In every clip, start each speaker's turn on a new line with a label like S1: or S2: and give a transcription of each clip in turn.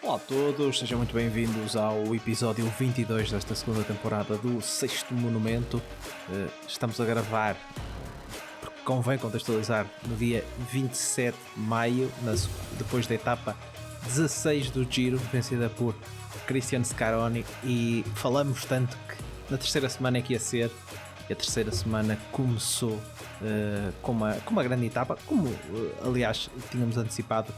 S1: Olá a todos, sejam muito bem-vindos ao episódio 22 desta segunda temporada do Sexto Monumento. Estamos a gravar, porque convém contextualizar, no dia 27 de maio, depois da etapa 16 do Giro, vencida por Cristian Scaroni, e falamos tanto que na terceira semana é que ia ser, e a terceira semana começou com uma grande etapa, como aliás tínhamos antecipado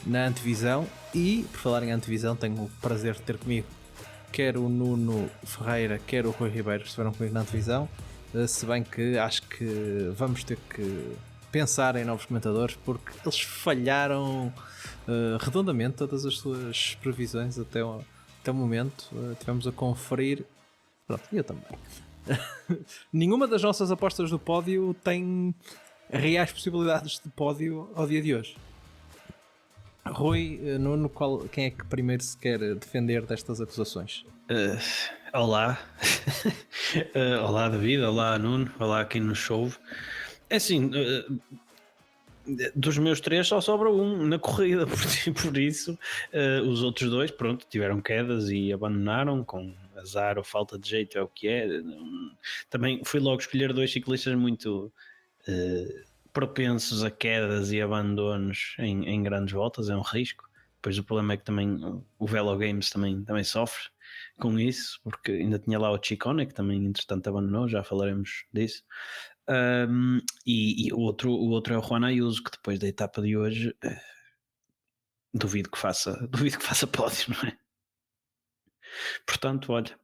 S1: na antevisão. E por falar em antevisão, tenho o prazer de ter comigo quer o Nuno Ferreira, quer o Rui Ribeiro, que estiveram comigo na antevisão, se bem que acho que vamos ter que pensar em novos comentadores, porque eles falharam redondamente todas as suas previsões até o momento. Tivemos a conferir, pronto, e eu também. Nenhuma das nossas apostas do pódio tem reais possibilidades de pódio ao dia de hoje. Rui, Nuno, quem é que primeiro se quer defender destas acusações?
S2: Olá. Olá David, olá Nuno, olá quem nos ouve. É assim, dos meus três só sobra um na corrida, por isso os outros dois, pronto, tiveram quedas e abandonaram com azar ou falta de jeito, é o que é. Também fui logo escolher dois ciclistas muito propensos a quedas e abandonos em grandes voltas, é um risco. Depois o problema é que também o Velo Games também sofre com isso, porque ainda tinha lá o Ciccone, que também entretanto abandonou, já falaremos disso. E o outro é o Juan Ayuso, que depois da etapa de hoje duvido que faça pódio, não é? Portanto, olha,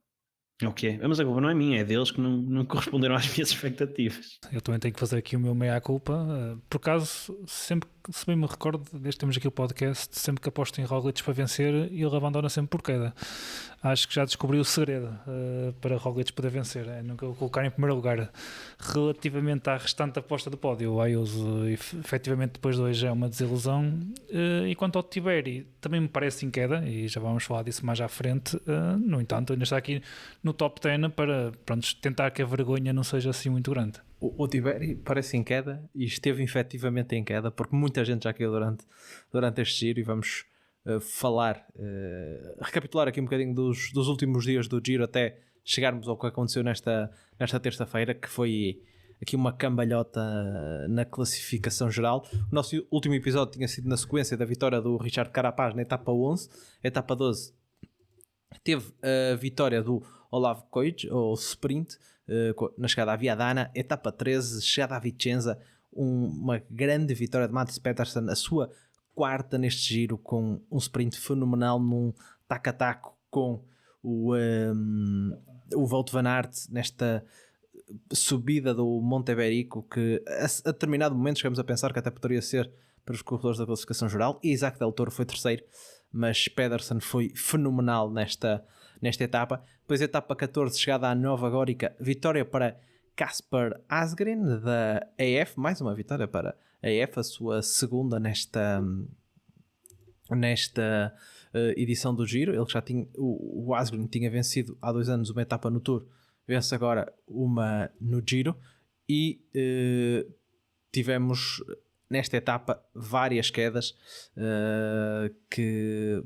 S2: é o que é. Mas a culpa não é minha, é deles que não corresponderam às minhas expectativas.
S3: Eu também tenho que fazer aqui o meu meia-culpa. Por acaso, sempre que, se bem me recordo, desde que temos aqui o podcast, sempre que aposto em Roglic para vencer, ele abandona sempre por queda. Acho que já descobri o segredo para Roglic poder vencer, é nunca o colocar em primeiro lugar. Relativamente à restante aposta do pódio, o Ayuso efetivamente depois de hoje é uma desilusão. E quanto ao Tiberi, também me parece em queda, e já vamos falar disso mais à frente. No entanto, ainda está aqui no top 10 para tentar que a vergonha não seja assim muito grande.
S1: O Tiberi parece em queda, e esteve efetivamente em queda, porque muita gente já caiu durante este giro, e vamos recapitular aqui um bocadinho dos últimos dias do giro até chegarmos ao que aconteceu nesta terça-feira, que foi aqui uma cambalhota na classificação geral. O nosso último episódio tinha sido na sequência da vitória do Richard Carapaz na etapa 11. A etapa 12 teve a vitória do Olav Koic, ou sprint, na chegada à Via Dana. Etapa 13, chegada à Vicenza, uma grande vitória de Mads Pedersen, a sua quarta neste giro, com um sprint fenomenal num taco-a-taco com o Wout van Aert nesta subida do Monte Berico, que a determinado momento chegamos a pensar que até poderia ser para os corredores da classificação geral. E Isaac Del Toro foi terceiro, mas Pedersen foi fenomenal nesta etapa. Depois a etapa 14, chegada à Nova Górica, vitória para Kasper Asgreen da AF, mais uma vitória para a AF, a sua segunda nesta edição do Giro. Ele já tinha, o Asgreen tinha vencido há 2 anos uma etapa no Tour, vence agora uma no Giro. E tivemos nesta etapa várias quedas que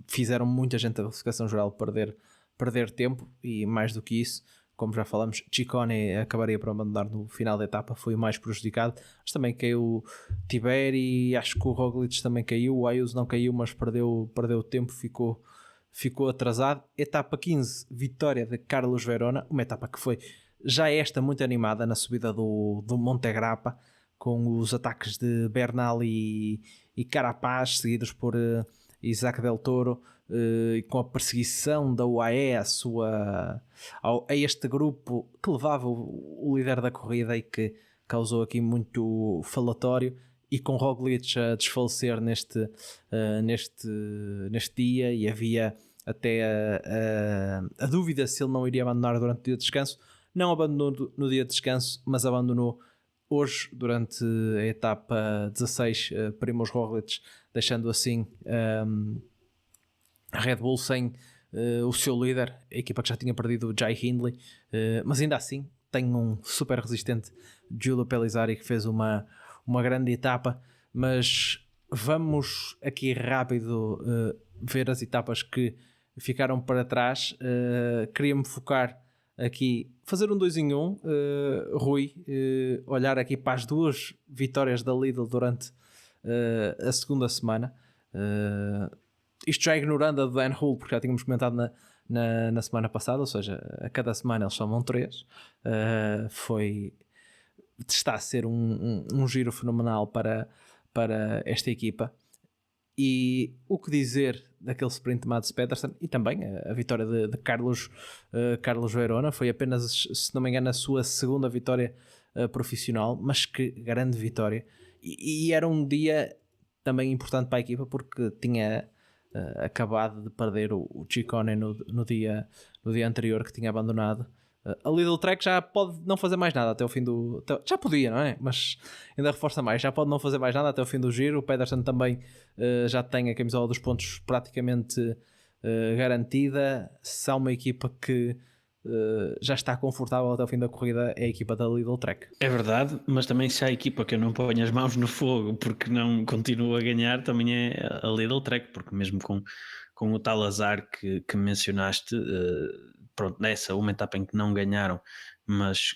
S1: fizeram muita gente da classificação geral perder tempo, e mais do que isso, como já falamos, Ciccone acabaria por abandonar no final da etapa, foi o mais prejudicado. Mas também caiu Tiberi, acho que o Roglic também caiu, o Ayuso não caiu, mas perdeu tempo, ficou atrasado. Etapa 15, vitória de Carlos Verona, uma etapa que foi já esta muito animada na subida do Monte Grappa, com os ataques de Bernal e Carapaz, seguidos por Isaac Del Toro, e com a perseguição da UAE a este grupo que levava o líder da corrida e que causou aqui muito falatório, e com Roglic a desfalecer neste dia, e havia até a dúvida se ele não iria abandonar durante o dia de descanso. Não abandonou no dia de descanso, mas abandonou hoje durante a etapa 16, Primož Roglic, deixando assim a Red Bull sem o seu líder, a equipa que já tinha perdido o Jai Hindley, mas ainda assim tem um super resistente Giulio Pellizzari, que fez uma grande etapa. Mas vamos aqui rápido ver as etapas que ficaram para trás. Queria-me focar aqui, fazer um 2 em 1, Rui, olhar aqui para as duas vitórias da Lidl durante a segunda semana. Isto já ignorando a do Dan Hull, porque já tínhamos comentado na semana passada, ou seja, a cada semana eles somam 3. Está a ser um giro fenomenal para esta equipa. E o que dizer daquele sprint de Mads Pedersen e também a vitória de Carlos Verona. Foi apenas, se não me engano, a sua segunda vitória profissional, mas que grande vitória. E era um dia também importante para a equipa, porque tinha acabado de perder o Ciccone no dia anterior, que tinha abandonado. A Lidl Trek já pode não fazer mais nada até o fim do... já podia, não é? Mas ainda reforça mais. Já pode não fazer mais nada até o fim do giro. O Pedersen também já tem a camisola dos pontos praticamente garantida. Se há uma equipa que já está confortável até o fim da corrida, é a equipa da Lidl Trek.
S2: É verdade, mas também se há a equipa que eu não ponho as mãos no fogo porque não continua a ganhar, também é a Lidl Trek, porque mesmo com o tal azar que mencionaste, pronto, nessa uma etapa em que não ganharam, mas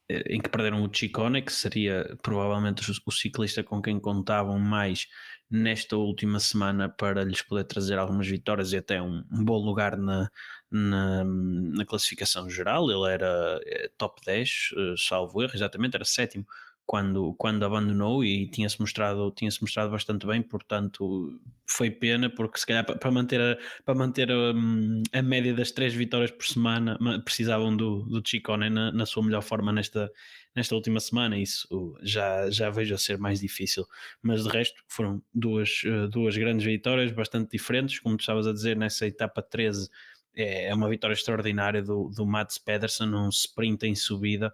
S2: em que perderam o Ciccone, que seria provavelmente o ciclista com quem contavam mais nesta última semana para lhes poder trazer algumas vitórias e até um bom lugar na classificação geral. Ele era top 10, salvo erro, exatamente, era sétimo quando abandonou e tinha-se mostrado bastante bem, portanto foi pena, porque se calhar para manter a média das 3 vitórias por semana precisavam do Ciccone na sua melhor forma nesta última semana. Isso já vejo a ser mais difícil, mas de resto foram duas grandes vitórias bastante diferentes, como tu estavas a dizer. Nessa etapa 13 é uma vitória extraordinária do Mads Pedersen, um sprint em subida.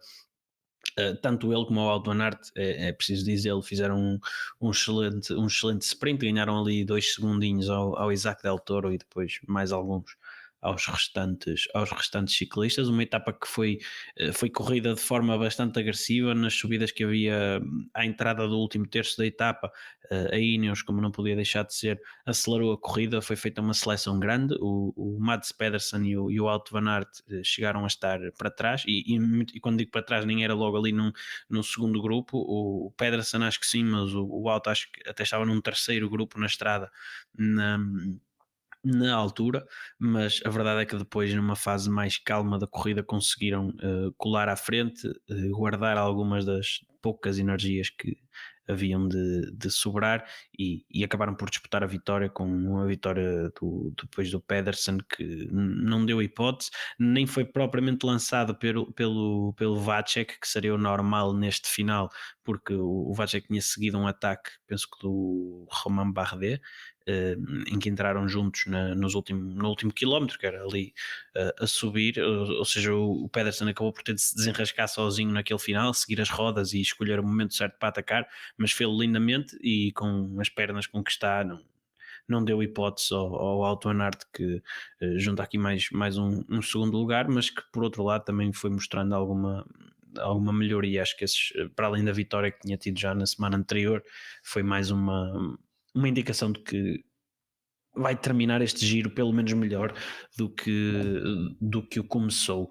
S2: Tanto ele como o Wout van Aert, é preciso dizer, fizeram um excelente sprint, ganharam ali 2 segundinhos ao Isaac Del Toro e depois mais alguns aos restantes ciclistas. Uma etapa que foi corrida de forma bastante agressiva nas subidas que havia à entrada do último terço da etapa. A Ineos, como não podia deixar de ser, acelerou a corrida, foi feita uma seleção grande. O Mads Pedersen e o Wout van Aert chegaram a estar para trás, e quando digo para trás nem era logo ali num segundo grupo. O Pedersen acho que sim, mas o Wout acho que até estava num terceiro grupo na estrada na altura, mas a verdade é que depois, numa fase mais calma da corrida, conseguiram colar à frente, guardar algumas das poucas energias que haviam de sobrar, e acabaram por disputar a vitória, com uma vitória depois do Pedersen, que não deu hipótese, nem foi propriamente lançado pelo Vacek, que seria o normal neste final, porque o Vacek tinha seguido um ataque, penso que do Romain Bardet, em que entraram juntos no último quilómetro, que era ali a subir, ou seja, o Pedersen acabou por ter de se desenrascar sozinho naquele final, seguir as rodas e escolher o momento certo para atacar, mas fez-lo lindamente, e com as pernas com que está, não deu hipótese ao Wout van Aert, que junta aqui mais um segundo lugar, mas que por outro lado também foi mostrando alguma melhoria. Acho que para além da vitória que tinha tido já na semana anterior, foi mais uma indicação de que vai terminar este giro pelo menos melhor do que o começou.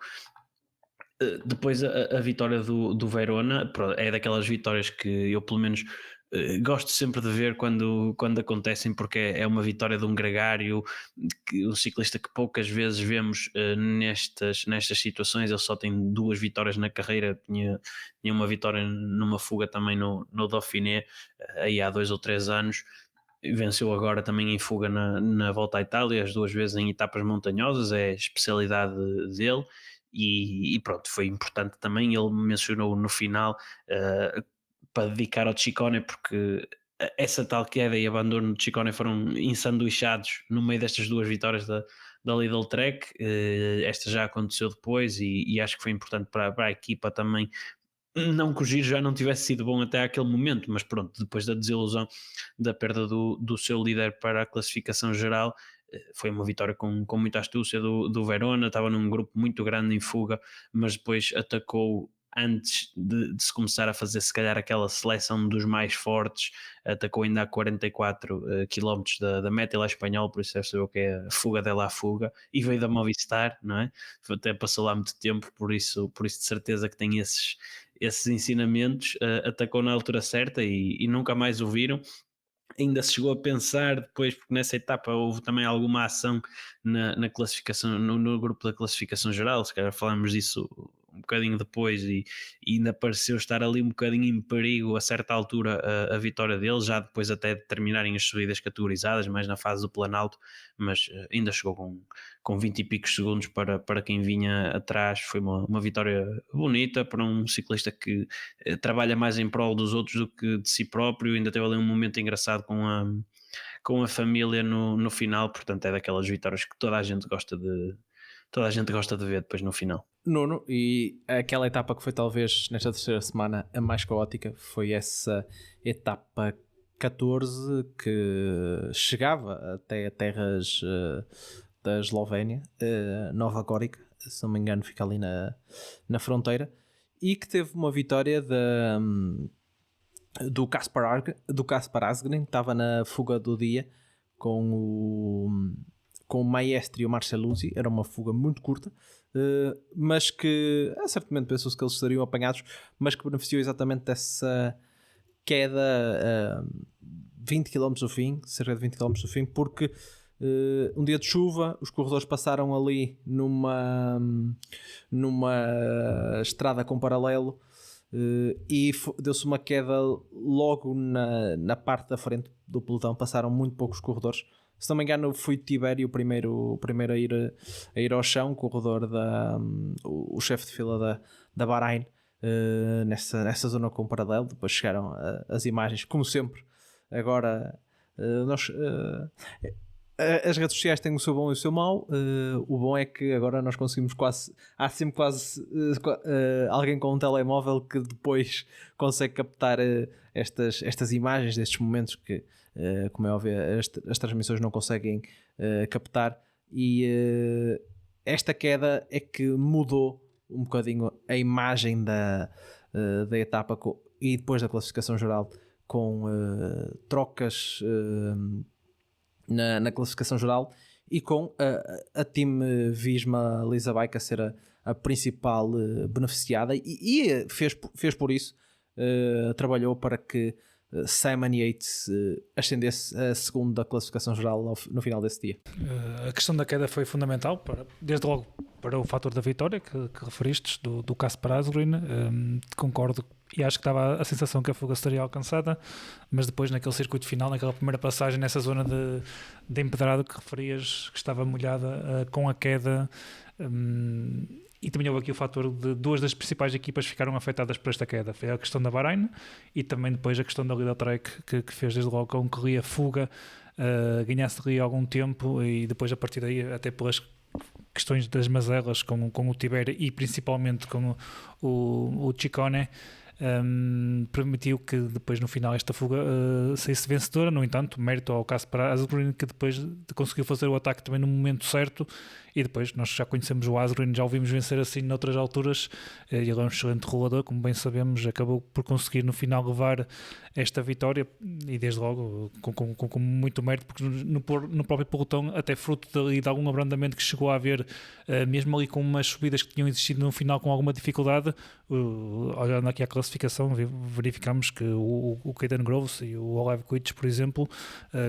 S2: Depois a vitória do Verona é daquelas vitórias que eu pelo menos gosto sempre de ver quando acontecem, porque é uma vitória de um gregário, um ciclista que poucas vezes vemos nestas situações. Ele só tem 2 vitórias na carreira, tinha uma vitória numa fuga também no Dauphiné, aí há 2 ou 3 anos. Venceu agora também em fuga na Volta à Itália, as 2 vezes em etapas montanhosas, é a especialidade dele. E pronto, foi importante também. Ele mencionou no final para dedicar ao Ciccone, porque essa tal queda e abandono de Ciccone foram ensanduichados no meio destas 2 vitórias da Lidl Trek. Esta já aconteceu depois, e acho que foi importante para a equipa também. Não que o giro já não tivesse sido bom até aquele momento, mas pronto, depois da desilusão da perda do seu líder para a classificação geral, foi uma vitória com muita astúcia do Verona. Estava num grupo muito grande em fuga, mas depois atacou antes de se começar a fazer se calhar aquela seleção dos mais fortes, atacou ainda a 44 km da meta, ele é espanhol, por isso deve saber o que é a fuga dela fuga, e veio da Movistar, não é? Até passou lá muito tempo, por isso de certeza que tem esses ensinamentos, atacou na altura certa e nunca mais o viram. Ainda se chegou a pensar depois, porque nessa etapa houve também alguma ação na classificação, no grupo da classificação geral, se calhar falamos disso um bocadinho depois, e ainda pareceu estar ali um bocadinho em perigo a certa altura a vitória deles, já depois até de terminarem as subidas categorizadas, mais na fase do Planalto, mas ainda chegou com 20 e picos segundos para quem vinha atrás. Foi uma vitória bonita para um ciclista que trabalha mais em prol dos outros do que de si próprio. Ainda teve ali um momento engraçado com a família no final, portanto é daquelas vitórias que toda a gente gosta de ver depois no final.
S1: Nuno, e aquela etapa que foi talvez nesta terceira semana a mais caótica foi essa etapa 14 que chegava até terras da Eslovénia, Nova Gorica, se não me engano fica ali na fronteira, e que teve uma vitória do Kaspar Asgreen, que estava na fuga do dia com o Maestri e o Marceluzzi. Era uma fuga muito curta, mas que certamente pensou-se que eles estariam apanhados, mas que beneficiou exatamente dessa queda 20 km do fim, cerca de 20 km do fim, porque um dia de chuva os corredores passaram ali numa estrada com paralelo, e deu-se uma queda logo na parte da frente do pelotão. Passaram muito poucos corredores. Se não me engano, foi Tibério o primeiro a ir ao chão, corredor o chefe de fila da Bahrein, nessa zona com paralelo. Depois chegaram as imagens, como sempre. Agora, as redes sociais têm o seu bom e o seu mau. O bom é que agora nós conseguimos há sempre quase alguém com um telemóvel que depois consegue captar estas imagens destes momentos que, como é óbvio, as transmissões não conseguem captar. E esta queda é que mudou um bocadinho a imagem da etapa, e depois da classificação geral, com trocas na classificação geral, e com a Team Visma Leasabike a ser a principal beneficiada, e fez por isso, trabalhou para que Simon Yates ascendesse a segundo da classificação geral no final desse dia.
S3: A questão da queda foi fundamental, desde logo para o fator da vitória que referiste, do Kaspar Asgreen. Concordo, e acho que estava a sensação que a fuga estaria alcançada, mas depois naquele circuito final, naquela primeira passagem, nessa zona de empedrado que referias, que estava molhada com a queda, e também houve aqui o fator de duas das principais equipas ficaram afetadas por esta queda. Foi a questão da Bahrein e também depois a questão da Lidl Trek, que fez desde logo com que a fuga ganhasse ali algum tempo, e depois a partir daí, até pelas questões das mazelas com o Tibério e principalmente com o Ciccone, permitiu que depois no final esta fuga saísse vencedora. No entanto, mérito ao Kaspar Asgreen, que depois conseguiu fazer o ataque também no momento certo, e depois nós já conhecemos o Asgreen, já o vimos vencer assim noutras alturas. Ele é um excelente rolador, como bem sabemos, acabou por conseguir no final levar esta vitória, e desde logo com muito mérito, porque no próprio pelotão, até fruto de algum abrandamento que chegou a haver, mesmo ali com umas subidas que tinham existido no final com alguma dificuldade, olhando aqui à classificação, verificamos que o Caden Groves e o Olive Quitch, por exemplo,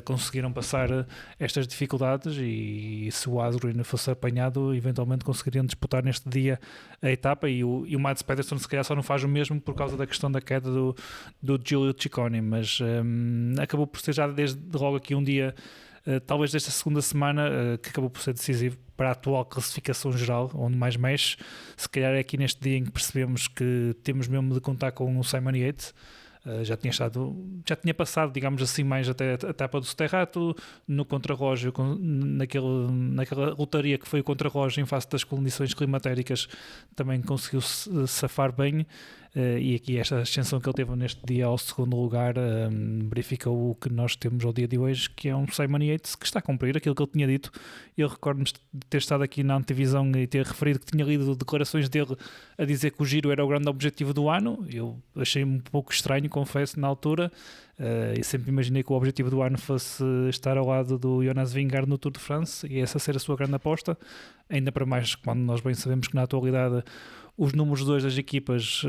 S3: conseguiram passar estas dificuldades, e se o Asgreen fosse apanhado, eventualmente conseguiriam disputar neste dia a etapa, e o Mads Pedersen se calhar só não faz o mesmo por causa da questão da queda do Giulio Ciccone, mas acabou por ser já desde logo aqui um dia, talvez desta segunda semana, que acabou por ser decisivo para a atual classificação geral, onde mais mexe. Se calhar é aqui neste dia em que percebemos que temos mesmo de contar com o Simon Yates, Já tinha passado, digamos assim, mais até a etapa do Sterrato, no contrarrelógio, naquela lotaria que foi o contrarrelógio em face das condições climatéricas, também conseguiu safar bem. E aqui esta ascensão que ele teve neste dia ao segundo lugar verifica o que nós temos ao dia de hoje, que é um Simon Yates que está a cumprir aquilo que ele tinha dito. Eu recordo-me de ter estado aqui na antevisão e ter referido que tinha lido declarações dele a dizer que o Giro era o grande objetivo do ano. Eu achei um pouco estranho, confesso, na altura. E sempre imaginei que o objetivo do ano fosse estar ao lado do Jonas Vingegaard no Tour de France e essa ser a sua grande aposta, ainda para mais quando nós bem sabemos que na atualidade os números 2 das equipas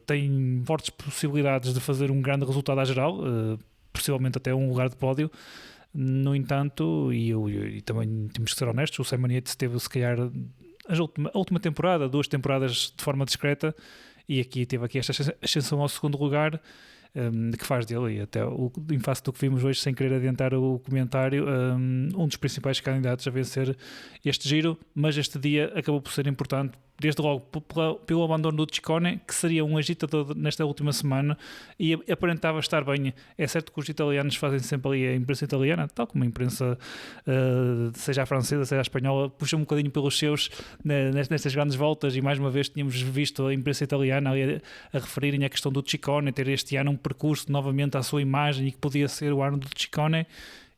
S3: têm fortes possibilidades de fazer um grande resultado à geral, possivelmente até um lugar de pódio. No entanto, e também temos que ser honestos, o Simon Yates teve se calhar a última temporada, 2 temporadas de forma discreta, e aqui teve esta ascensão ao segundo lugar, que faz dele, e até em face do que vimos hoje, sem querer adiantar o comentário, um dos principais candidatos a vencer este Giro, mas este dia acabou por ser importante desde logo pelo abandono do Ciccone, que seria um agitador nesta última semana e aparentava estar bem. É certo que os italianos fazem sempre ali a imprensa italiana, tal como a imprensa seja a francesa, seja a espanhola, puxa um bocadinho pelos seus nestas grandes voltas, e mais uma vez tínhamos visto a imprensa italiana ali a referirem a questão do Ciccone, ter este ano um percurso novamente à sua imagem e que podia ser o ano do Ciccone.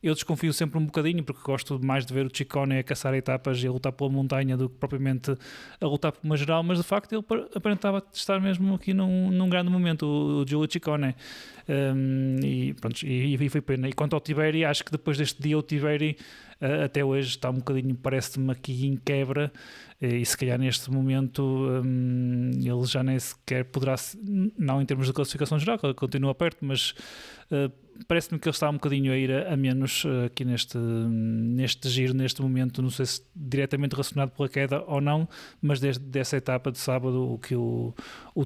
S3: Eu desconfio sempre um bocadinho, porque gosto mais de ver o Ciccone a caçar etapas e a lutar pela montanha do que propriamente a lutar por uma geral, mas de facto ele aparentava estar mesmo aqui num grande momento, o Giulio Ciccone. E pronto, e foi pena. E quanto ao Tiberi, acho que depois deste dia o Tiberi até hoje está um bocadinho, parece-me aqui em quebra, e se calhar neste momento ele já nem sequer poderá, não em termos de classificação geral, que ele continua perto, mas parece-me que ele está um bocadinho a ir a menos aqui neste Giro, neste momento. Não sei se diretamente relacionado pela queda ou não, mas desde essa etapa de sábado que o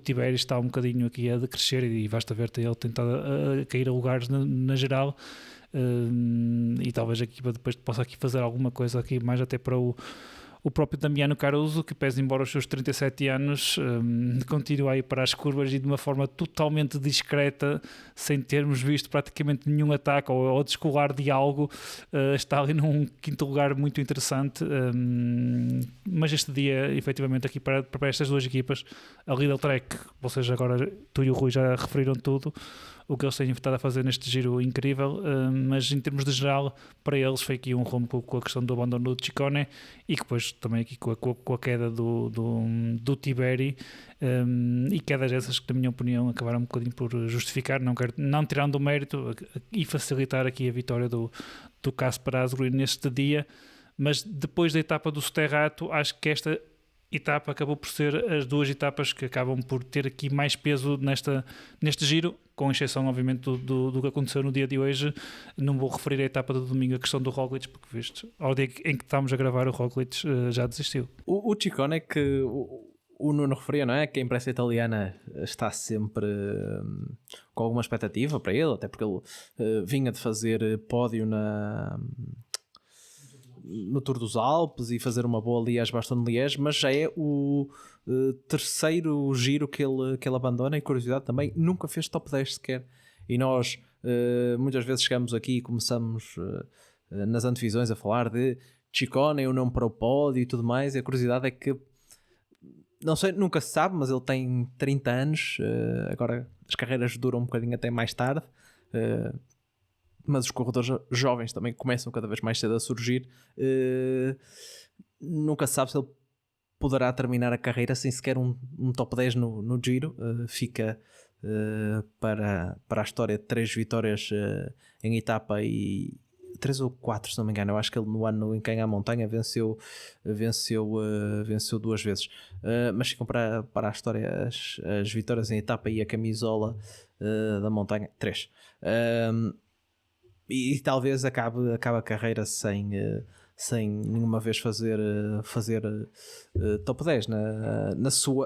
S3: Tiberi está um bocadinho aqui a decrescer, e basta ver ele tentado a cair a lugares na geral. E talvez aqui depois possa aqui fazer alguma coisa aqui mais até para o próprio Damiano Caruso, que pese embora os seus 37 anos, continua a ir para as curvas e de uma forma totalmente discreta, sem termos visto praticamente nenhum ataque ou descolar de algo. Está ali num quinto lugar muito interessante, mas este dia, efetivamente, aqui para estas duas equipas, a Lidl Trek, vocês agora, tu e o Rui já referiram tudo, o que eles têm estado a fazer neste Giro incrível, mas em termos de geral, para eles foi aqui um rombo com a questão do abandono do Ciccone, e depois também aqui com a queda do Tiberi, e quedas essas que, na minha opinião, acabaram um bocadinho por justificar, não tirando o mérito e facilitar aqui a vitória do Kasper Asgreen neste dia. Mas depois da etapa do Sterrato, acho que esta etapa acabou por ser as duas etapas que acabam por ter aqui mais peso neste Giro, com exceção obviamente do que aconteceu no dia de hoje. Não vou referir a etapa do domingo, a questão do Roglic, porque visto, ao dia em que estamos a gravar, o Roglic já desistiu.
S1: O Ciccone é que o Nuno referia, não é? Que a imprensa italiana está sempre com alguma expectativa para ele, até porque ele vinha de fazer pódio no Tour dos Alpes e fazer uma boa Liège-Bastogne-Liège, mas já é o terceiro Giro que ele abandona, e curiosidade também, nunca fez top 10 sequer. E nós muitas vezes chegamos aqui e começamos nas antevisões a falar de Ciccone, o nome para o pódio e tudo mais, e a curiosidade é que, não sei, nunca se sabe, mas ele tem 30 anos, agora as carreiras duram um bocadinho até mais tarde, mas os corredores jovens também começam cada vez mais cedo a surgir. Nunca se sabe se ele poderá terminar a carreira sem sequer um top 10 no Giro. Fica para a história de 3 vitórias em etapa, e 3 ou 4, se não me engano. Eu acho que ele, no ano em que ganha a montanha, venceu 2 vezes, mas ficam para a história as vitórias em etapa e a camisola da montanha, 3. E talvez acabe a carreira sem nenhuma vez fazer top 10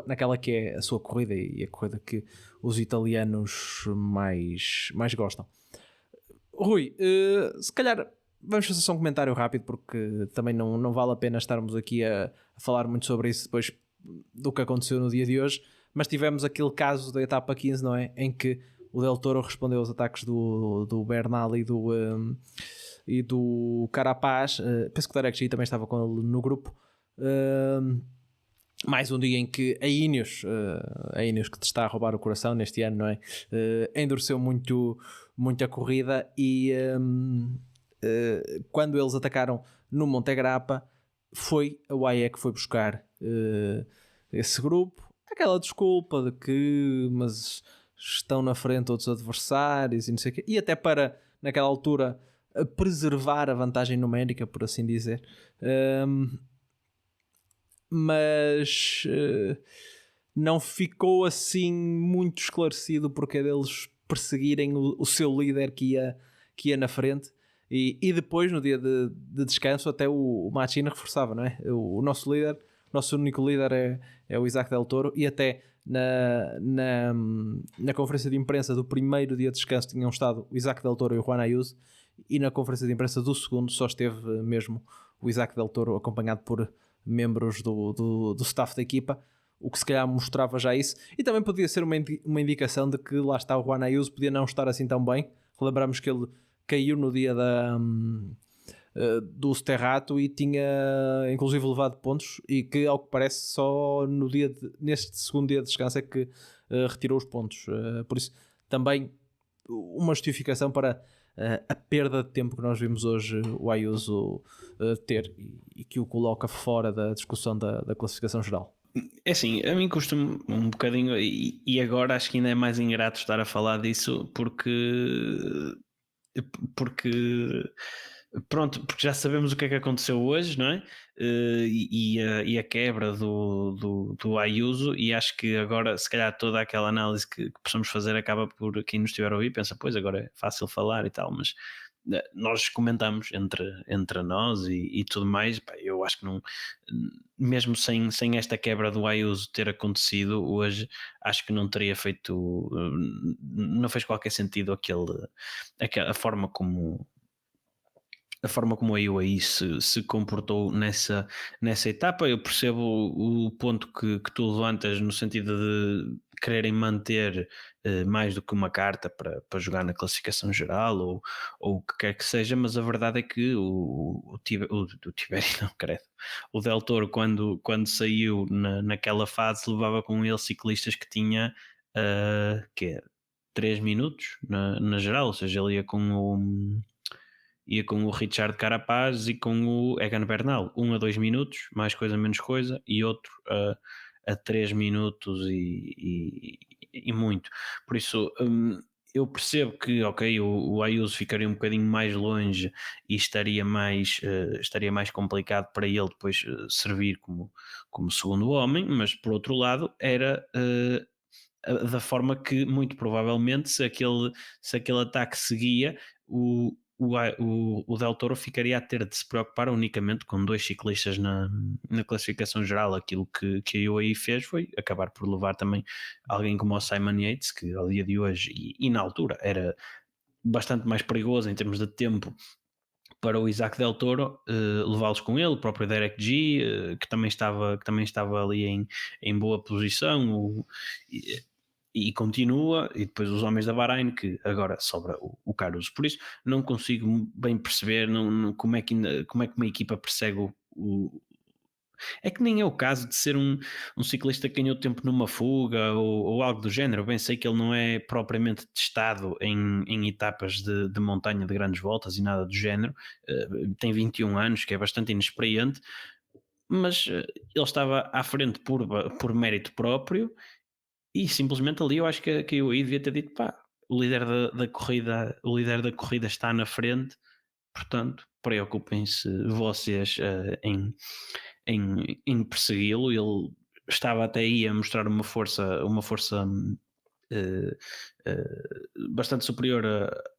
S1: naquela que é a sua corrida, e a corrida que os italianos mais gostam. Rui, se calhar vamos fazer só um comentário rápido, porque também não vale a pena estarmos aqui a falar muito sobre isso depois do que aconteceu no dia de hoje, mas tivemos aquele caso da etapa 15, não é? Em que o Del Toro respondeu aos ataques do Bernal e do Carapaz. Penso que o Derek G também estava com ele no grupo. Mais um dia em que a Ineos que te está a roubar o coração neste ano, não é? Endureceu muito a corrida e quando eles atacaram no Monte Grappa, foi a UAE que foi buscar esse grupo. Aquela desculpa de que mas estão na frente outros adversários e não sei o quê. E até para, naquela altura, preservar a vantagem numérica, por assim dizer. Mas não ficou assim muito esclarecido o porquê deles perseguirem o seu líder que ia na frente. E depois, no dia de descanso, até o Machina reforçava, não é? O nosso líder, o nosso único líder é o Isaac Del Toro, e até na conferência de imprensa do primeiro dia de descanso tinham estado o Isaac Del Toro e o Juan Ayuso, e na conferência de imprensa do segundo só esteve mesmo o Isaac Del Toro, acompanhado por membros do staff da equipa, o que se calhar mostrava já isso, e também podia ser uma indicação de que lá está o Juan Ayuso, podia não estar assim tão bem. Relembramos que ele caiu no dia do Sterrato e tinha inclusive levado pontos, e que ao que parece só neste segundo dia de descanso é que retirou os pontos. Por isso também uma justificação para a perda de tempo que nós vimos hoje o Ayuso ter, e que o coloca fora da discussão da classificação geral.
S2: É assim, a mim custa-me um bocadinho, e agora acho que ainda é mais ingrato estar a falar disso porque pronto, porque já sabemos o que é que aconteceu hoje, não é? E a quebra do Ayuso, e acho que agora, se calhar, toda aquela análise que possamos fazer acaba por quem nos estiver a ouvir pensa, pois agora é fácil falar e tal, mas nós comentamos entre nós e tudo mais. Pá, eu acho que não, mesmo sem esta quebra do Ayuso ter acontecido hoje, acho que não teria feito, não fez qualquer sentido a forma como a UAE se comportou nessa etapa. Eu percebo o ponto que tu levantas, no sentido de quererem manter mais do que uma carta para jogar na classificação geral ou o que quer que seja, mas a verdade é que o Tiberi, não, credo, o Del Toro, quando saiu naquela fase, levava com ele ciclistas que tinha 3 minutos na geral, ou seja, ele ia com o Richard Carapaz e com o Egan Bernal, 1 a 2 minutos, mais coisa menos coisa, e outro a 3 minutos e muito. Por isso, eu percebo que, ok, o Ayuso ficaria um bocadinho mais longe e estaria mais complicado para ele depois servir como segundo homem, mas por outro lado era da forma que muito provavelmente, se aquele ataque seguia, o Del Toro ficaria a ter de se preocupar unicamente com 2 ciclistas na classificação geral. Aquilo que a UAE fez foi acabar por levar também alguém como o Simon Yates, que ao dia de hoje e na altura era bastante mais perigoso em termos de tempo para o Isaac Del Toro, levá-los com ele, o próprio Derek G, que também estava ali em boa posição, e continua, e depois os homens da Bahrein, que agora sobra o Caruso. Por isso não consigo bem perceber como é que uma equipa persegue é que nem é o caso de ser um ciclista que ganhou tempo numa fuga ou algo do género. Bem, sei que ele não é propriamente testado em etapas de montanha de grandes voltas e nada do género, tem 21 anos, que é bastante inexperiente, mas ele estava à frente por mérito próprio. E simplesmente ali eu acho que eu devia ter dito, pá, o líder da corrida está na frente, portanto preocupem-se vocês em persegui-lo. Ele estava até aí a mostrar uma força bastante superior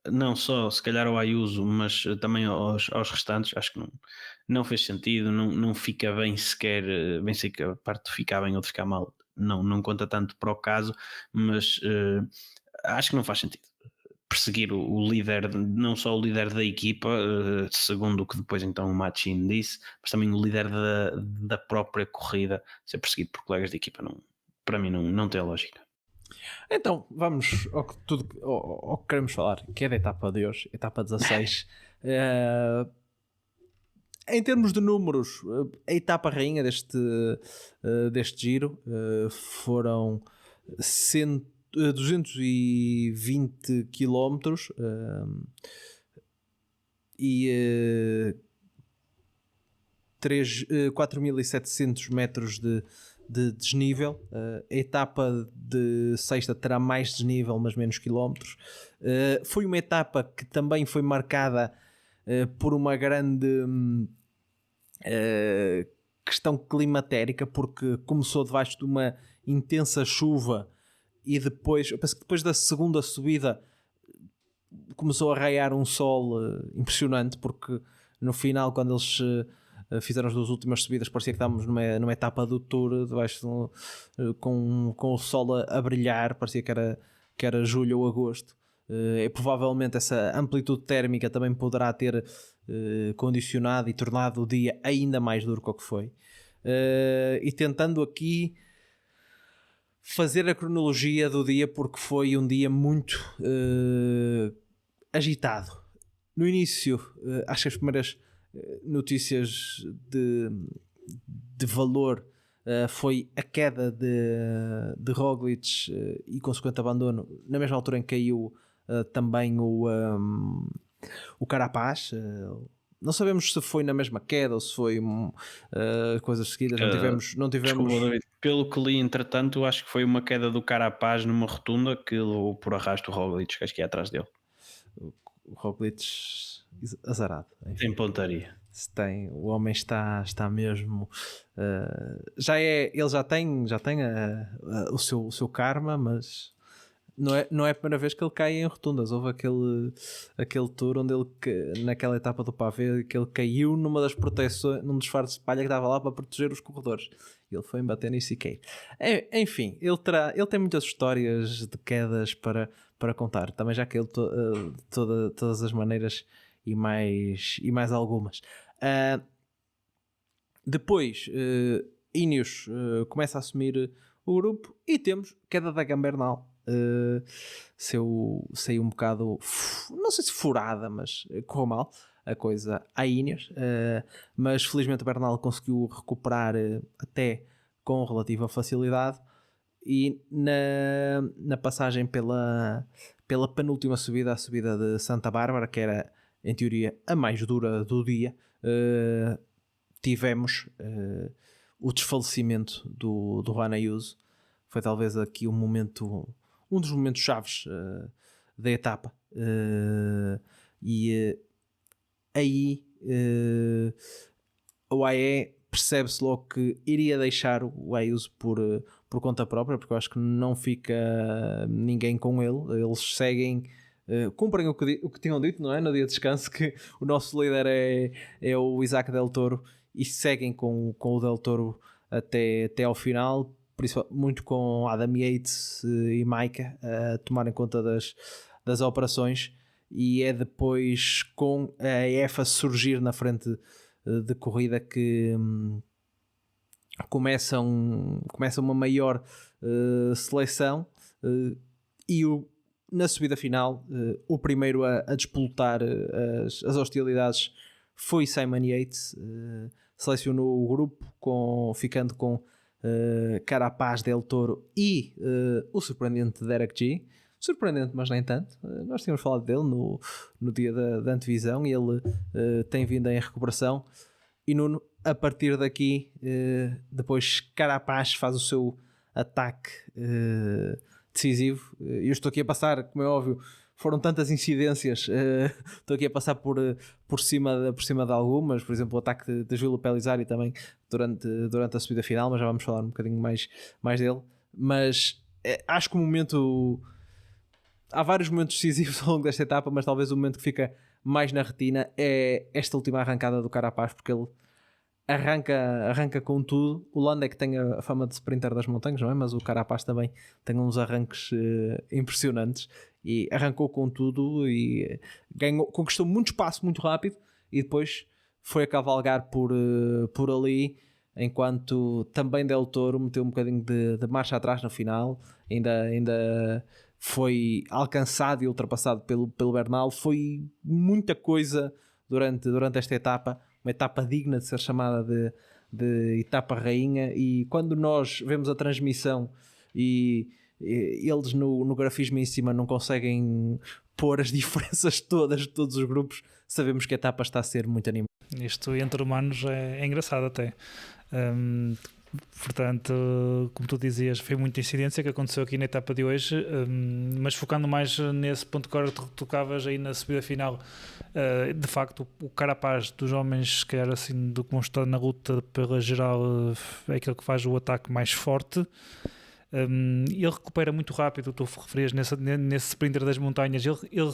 S2: não só se calhar ao Ayuso, mas também aos restantes. Acho que não fez sentido, não fica bem sequer, bem sei que a parte de ficar bem ou de ficar mal não conta tanto para o caso, mas acho que não faz sentido perseguir o líder, não só o líder da equipa, segundo o que depois então o Machin disse, mas também o líder da própria corrida, ser perseguido por colegas de equipa. Para mim não tem lógica.
S1: Então, vamos ao que queremos falar, que é da etapa de hoje, etapa 16. Em termos de números, a etapa rainha deste giro foram 220 quilómetros e 4.700 metros de desnível. A etapa de sexta terá mais desnível, mas menos quilómetros. Foi uma etapa que também foi marcada por uma grande questão climatérica, porque começou debaixo de uma intensa chuva e depois, eu penso que depois da segunda subida começou a raiar um sol impressionante, porque no final, quando eles fizeram as duas últimas subidas, parecia que estávamos numa etapa do Tour, debaixo com o sol a brilhar, parecia que era julho ou agosto. E provavelmente essa amplitude térmica também poderá ter condicionado e tornado o dia ainda mais duro que o que foi. E tentando aqui fazer a cronologia do dia, porque foi um dia muito agitado. No início, acho que as primeiras notícias de valor foi a queda de Roglic e consequente abandono, na mesma altura em que caiu também o Carapaz. Não sabemos se foi na mesma queda ou se foi coisas seguidas. Não tivemos...
S2: Desculpa, David. Pelo que li, entretanto, acho que foi uma queda do Carapaz numa rotunda que levou por arrasto o Roglic, que acho que é atrás dele.
S1: O Roglic azarado. Enfim.
S2: Tem pontaria.
S1: O homem está mesmo ele já tem o seu karma, mas não é a primeira vez que ele cai em rotundas. Houve aquele tour onde ele, naquela etapa do pavê, que ele caiu numa das proteções, num disfarce de palha que estava lá para proteger os corredores. Ele foi embater nisso e caiu. Enfim, ele tem muitas histórias de quedas para contar, também já que ele todas as maneiras e mais algumas. Depois Ineos começa a assumir o grupo e temos queda da Gambernal. Saiu um bocado, não sei se furada, mas correu mal a coisa à Ineos, mas felizmente o Bernal conseguiu recuperar até com relativa facilidade. E na passagem pela penúltima subida, a subida de Santa Bárbara, que era em teoria a mais dura do dia, tivemos o desfalecimento do Juan Ayuso. Foi talvez aqui um dos momentos chaves da etapa, e aí o AE percebe-se logo que iria deixar o Ayuso por conta própria, porque eu acho que não fica ninguém com ele. Eles seguem, cumprem o que tinham dito, não é? No dia de descanso, que o nosso líder é o Isaac Del Toro, e seguem com o Del Toro até ao final, muito com Adam Yates e Maika a tomarem conta das operações, e é depois com a EFA surgir na frente de corrida que começa uma maior seleção, e na subida final o primeiro a despoltar as hostilidades foi Simon Yates. Selecionou o grupo ficando com Carapaz, Del Toro e o surpreendente Derek G. Surpreendente, mas nem tanto. Nós tínhamos falado dele no dia da antevisão, e ele tem vindo em recuperação. E Nuno, a partir daqui, depois Carapaz faz o seu ataque decisivo. Eu estou aqui a passar, como é óbvio, foram tantas incidências, estou aqui a passar por cima de algumas. Por exemplo, o ataque de Júlio Pellizzari também durante a subida final, mas já vamos falar um bocadinho mais dele. Mas acho que há vários momentos decisivos ao longo desta etapa, mas talvez o momento que fica mais na retina é esta última arrancada do Carapaz, porque ele arranca com tudo. O Landa é que tem a fama de sprinter das montanhas, não é? Mas o Carapaz também tem uns arranques impressionantes, e arrancou com tudo e conquistou muito espaço muito rápido, e depois foi a cavalgar por ali enquanto também Del Toro meteu um bocadinho de marcha atrás no final, ainda foi alcançado e ultrapassado pelo Bernal. Foi muita coisa durante esta etapa, uma etapa digna de ser chamada de etapa rainha, e quando nós vemos a transmissão e eles no grafismo em cima não conseguem pôr as diferenças todas de todos os grupos, sabemos que a etapa está a ser muito animada.
S3: Isto entre humanos é engraçado até. Portanto, como tu dizias, foi muita incidência que aconteceu aqui na etapa de hoje, mas focando mais nesse ponto que agora tocavas aí na subida final, de facto o Carapaz dos homens, se calhar assim, do que estão na luta pela geral, é aquele que faz o ataque mais forte. Ele recupera muito rápido, tu referias nesse sprinter das montanhas, ele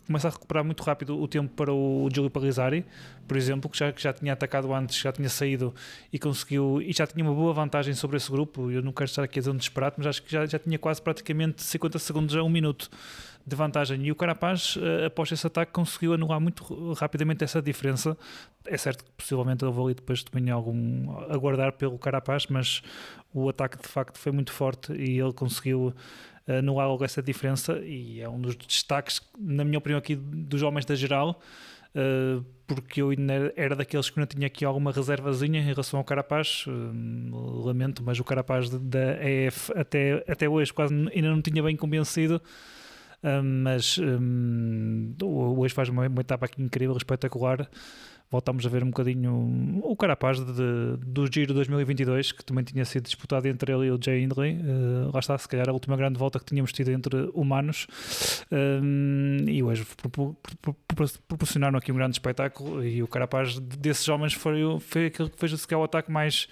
S3: começa a recuperar muito rápido o tempo para o Giulio Palisari, por exemplo, que já tinha atacado antes, já tinha saído e conseguiu, e já tinha uma boa vantagem sobre esse grupo. Eu não quero estar aqui a dizer um disparate, mas acho que já tinha quase praticamente 50 segundos a 1 minuto de vantagem, e o Carapaz, após esse ataque, conseguiu anular muito rapidamente essa diferença. É certo que possivelmente houve ali depois também algum aguardar pelo Carapaz, mas o ataque de facto foi muito forte e ele conseguiu anular logo essa diferença, e é um dos destaques, na minha opinião, aqui dos homens da geral, porque eu era daqueles que não tinha aqui alguma reservazinha em relação ao Carapaz. Lamento, mas o Carapaz da EF até hoje quase ainda não tinha bem convencido. Mas hoje faz uma etapa aqui incrível, espetacular. Voltámos a ver um bocadinho o Carapaz do Giro 2022, que também tinha sido disputado entre ele e o Jay Hindley. Lá está, se calhar a última grande volta que tínhamos tido entre humanos, e hoje proporcionaram aqui um grande espetáculo, e o Carapaz desses homens foi aquele que fez se calhar o ataque mais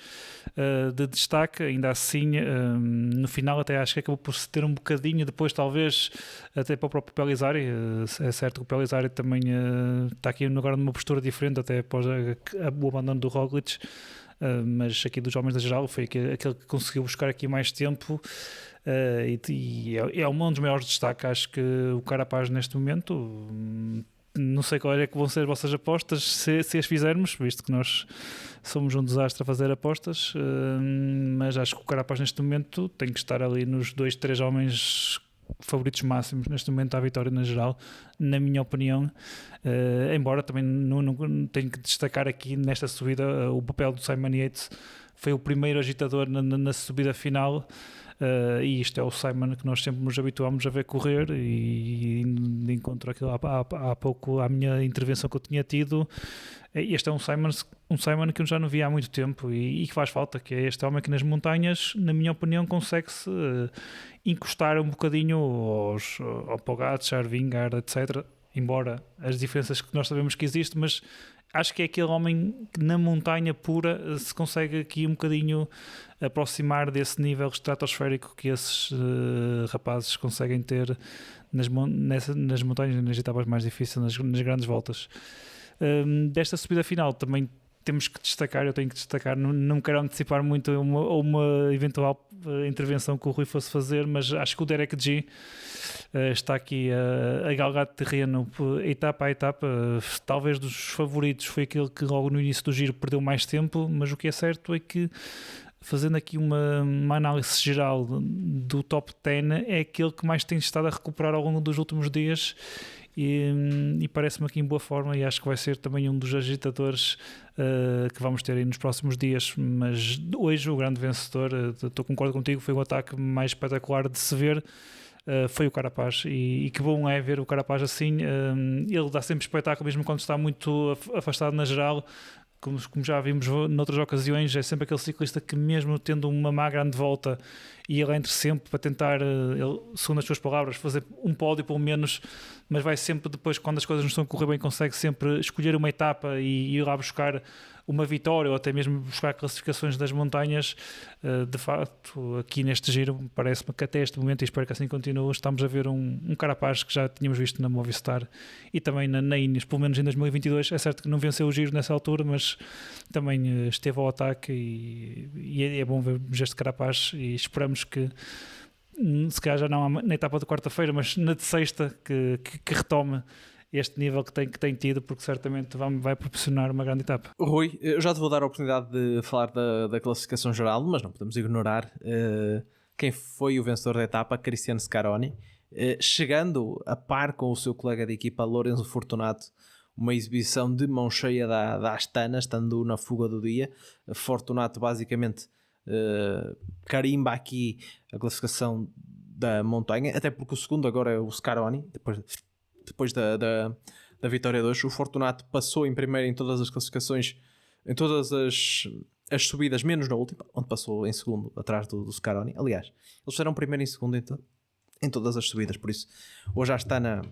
S3: de destaque. Ainda assim, no final até acho que acabou por se ter um bocadinho depois, talvez até para o próprio Palisari. É certo que o Palisari também está aqui agora numa postura diferente até após o abandono do Roglic, mas aqui dos homens da geral foi aquele que conseguiu buscar aqui mais tempo, e é um dos maiores destaques. Acho que o Carapaz neste momento, não sei qual é que vão ser as vossas apostas se as fizermos, visto que nós somos um desastre a fazer apostas, mas acho que o Carapaz neste momento tem que estar ali nos 2-3 homens favoritos máximos neste momento à vitória na geral, na minha opinião. Embora também não tenho que destacar aqui nesta subida o papel do Simon Yates. Foi o primeiro agitador na subida final, e isto é o Simon que nós sempre nos habituámos a ver correr, e de encontro aquilo há pouco à minha intervenção que eu tinha tido. Este é um Simon que eu já não via há muito tempo, e que faz falta, que é este homem que nas montanhas, na minha opinião, consegue-se encostar um bocadinho ao Pogacar, Vingegaard, etc. Embora as diferenças que nós sabemos que existem, mas acho que é aquele homem que na montanha pura se consegue aqui um bocadinho aproximar desse nível estratosférico que esses rapazes conseguem ter nas montanhas, nas etapas mais difíceis, nas grandes voltas. Desta subida final também temos que destacar, eu tenho que destacar, não me quero antecipar muito uma eventual intervenção que o Rui fosse fazer, mas acho que o Derek G está aqui a galgar terreno etapa a etapa. Talvez dos favoritos foi aquele que logo no início do giro perdeu mais tempo, mas o que é certo é que, fazendo aqui uma análise geral do top 10, é aquele que mais tem estado a recuperar ao longo dos últimos dias, e parece-me aqui em boa forma, e acho que vai ser também um dos agitadores que vamos ter aí nos próximos dias. Mas hoje o grande vencedor, concordo contigo, foi o ataque mais espetacular de se ver, foi o Carapaz, e que bom é ver o Carapaz assim. Ele dá sempre espetáculo mesmo quando está muito afastado na geral, como já vimos noutras ocasiões. É sempre aquele ciclista que, mesmo tendo uma má grande volta, e ele entra sempre para tentar, segundo as suas palavras, fazer um pódio pelo menos, mas vai sempre depois, quando as coisas não estão a correr bem, consegue sempre escolher uma etapa e ir lá buscar uma vitória, ou até mesmo buscar classificações das montanhas. De facto, aqui neste giro, parece-me que até este momento, e espero que assim continue, estamos a ver um Carapaz que já tínhamos visto na Movistar e também na Ineos, pelo menos em 2022. É certo que não venceu o giro nessa altura, mas também esteve ao ataque, e é bom ver este Carapaz, e esperamos que, se calhar já não na etapa de quarta-feira, mas na de sexta, que retome este nível que tem tido, porque certamente vai proporcionar uma grande etapa.
S1: Rui, eu já te vou dar a oportunidade de falar da classificação geral, mas não podemos ignorar quem foi o vencedor da etapa, Cristiano Scaroni, chegando a par com o seu colega de equipa, Lorenzo Fortunato, uma exibição de mão cheia da Astana, estando na fuga do dia. Fortunato basicamente carimba aqui a classificação da montanha, até porque o segundo agora é o Scaroni, depois da vitória de hoje. O Fortunato passou em primeiro em todas as classificações, em todas as subidas, menos na última, onde passou em segundo atrás do Scaroni. Aliás, eles fizeram primeiro e segundo em todas as subidas, por isso hoje a Astana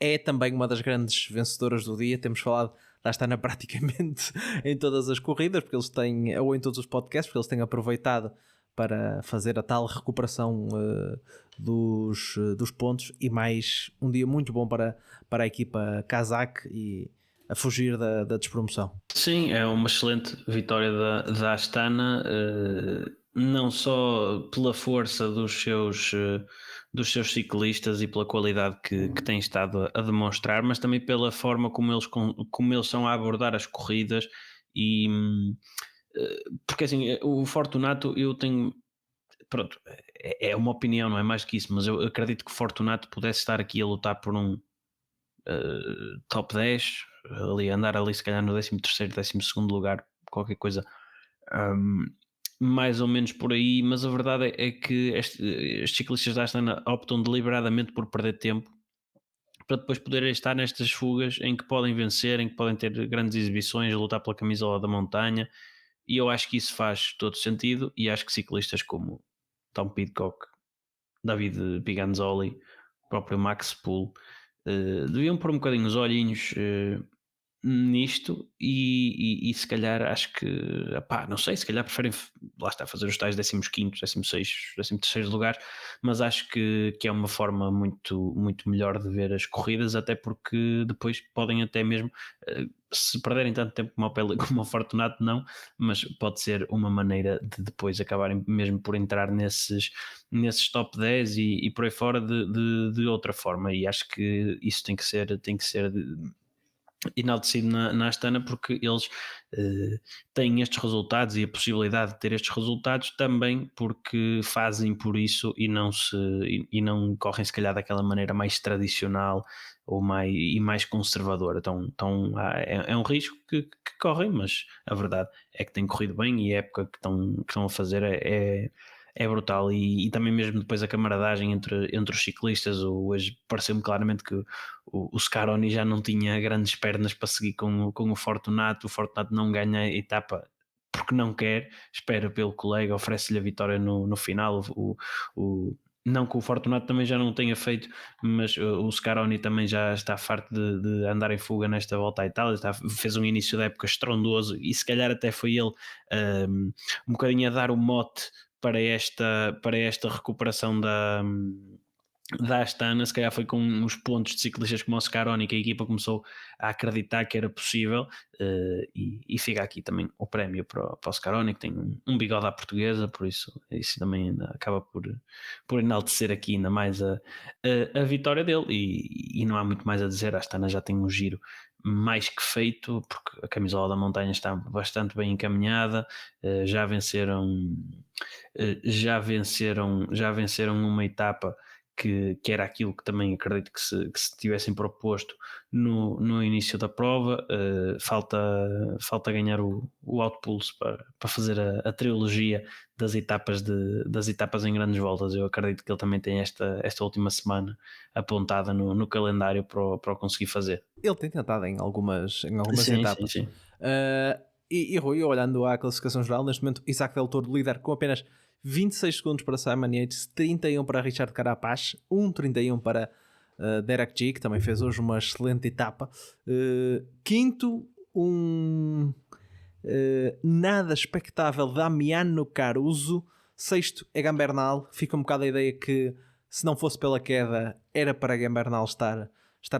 S1: é também uma das grandes vencedoras do dia. Temos falado da Astana praticamente em todas as corridas, porque eles têm, ou em todos os podcasts, porque eles têm aproveitado para fazer a tal recuperação dos pontos, e mais um dia muito bom para a equipa Kazakh e a fugir da despromoção.
S2: Sim, é uma excelente vitória da Astana, não só pela força dos seus ciclistas e pela qualidade que têm estado a demonstrar, mas também pela forma como eles são a abordar as corridas. E porque assim, o Fortunato, eu tenho, pronto, é uma opinião, não é mais que isso, mas eu acredito que o Fortunato pudesse estar aqui a lutar por um top 10, andar ali se calhar no 13º, 12º lugar, qualquer coisa mais ou menos por aí. Mas a verdade é que estes ciclistas da Astana optam deliberadamente por perder tempo para depois poderem estar nestas fugas em que podem vencer, em que podem ter grandes exibições, lutar pela camisola da montanha, e eu acho que isso faz todo sentido. E acho que ciclistas como Tom Pidcock, David Piganzoli, o próprio Max Poole deviam pôr um bocadinho os olhinhos nisto, e se calhar acho que, não sei, se calhar preferem lá está, fazer os tais 15º, 16º, 13º lugar, mas acho que é uma forma muito, muito melhor de ver as corridas, até porque depois podem até mesmo, se perderem tanto tempo como o Fortunato, não, mas pode ser uma maneira de depois acabarem mesmo por entrar nesses top 10 e por aí fora de outra forma. E acho que isso tem que ser enaltecido na Astana, porque eles têm estes resultados e a possibilidade de ter estes resultados também porque fazem por isso e não correm se calhar daquela maneira mais tradicional ou mais conservadora. Então é um risco que correm, mas a verdade é que têm corrido bem, e a época que estão a fazer é brutal. E também mesmo depois a camaradagem entre os ciclistas. Hoje pareceu-me claramente que o Scaroni já não tinha grandes pernas para seguir com o Fortunato. O Fortunato não ganha a etapa porque não quer, espera pelo colega, oferece-lhe a vitória no final. Não que o Fortunato também já não tenha feito, mas o Scaroni também já está farto de andar em fuga nesta volta à Itália. Fez um início da época estrondoso, e se calhar até foi ele um bocadinho a dar o mote para esta recuperação da Astana. Se calhar foi com os pontos de ciclistas como o Scaroni que a equipa começou a acreditar que era possível, e fica aqui também o prémio para o Scaroni, que tem um bigode à portuguesa, por isso também ainda acaba por enaltecer aqui ainda mais a vitória dele. E não há muito mais a dizer. A Astana já tem um giro mais que feito, porque a camisola da montanha está bastante bem encaminhada. Já venceram uma etapa que era aquilo que também acredito que se tivessem proposto no início da prova. Falta ganhar o Outpulse para fazer a trilogia das etapas em grandes voltas. Eu acredito que ele também tem esta última semana apontada no calendário para o conseguir fazer.
S1: Ele tem tentado em algumas etapas.
S2: Sim.
S1: E Rui, olhando à classificação geral, neste momento Isaac Del Toro líder com apenas 26 segundos para Simon Yates, 31 para Richard Carapaz, 1,31 para Derek G, que também fez hoje uma excelente etapa. Quinto, nada expectável Damiano Caruso. Sexto, Egan Bernal. Fica um bocado a ideia que, se não fosse pela queda, era para Egan Bernal estar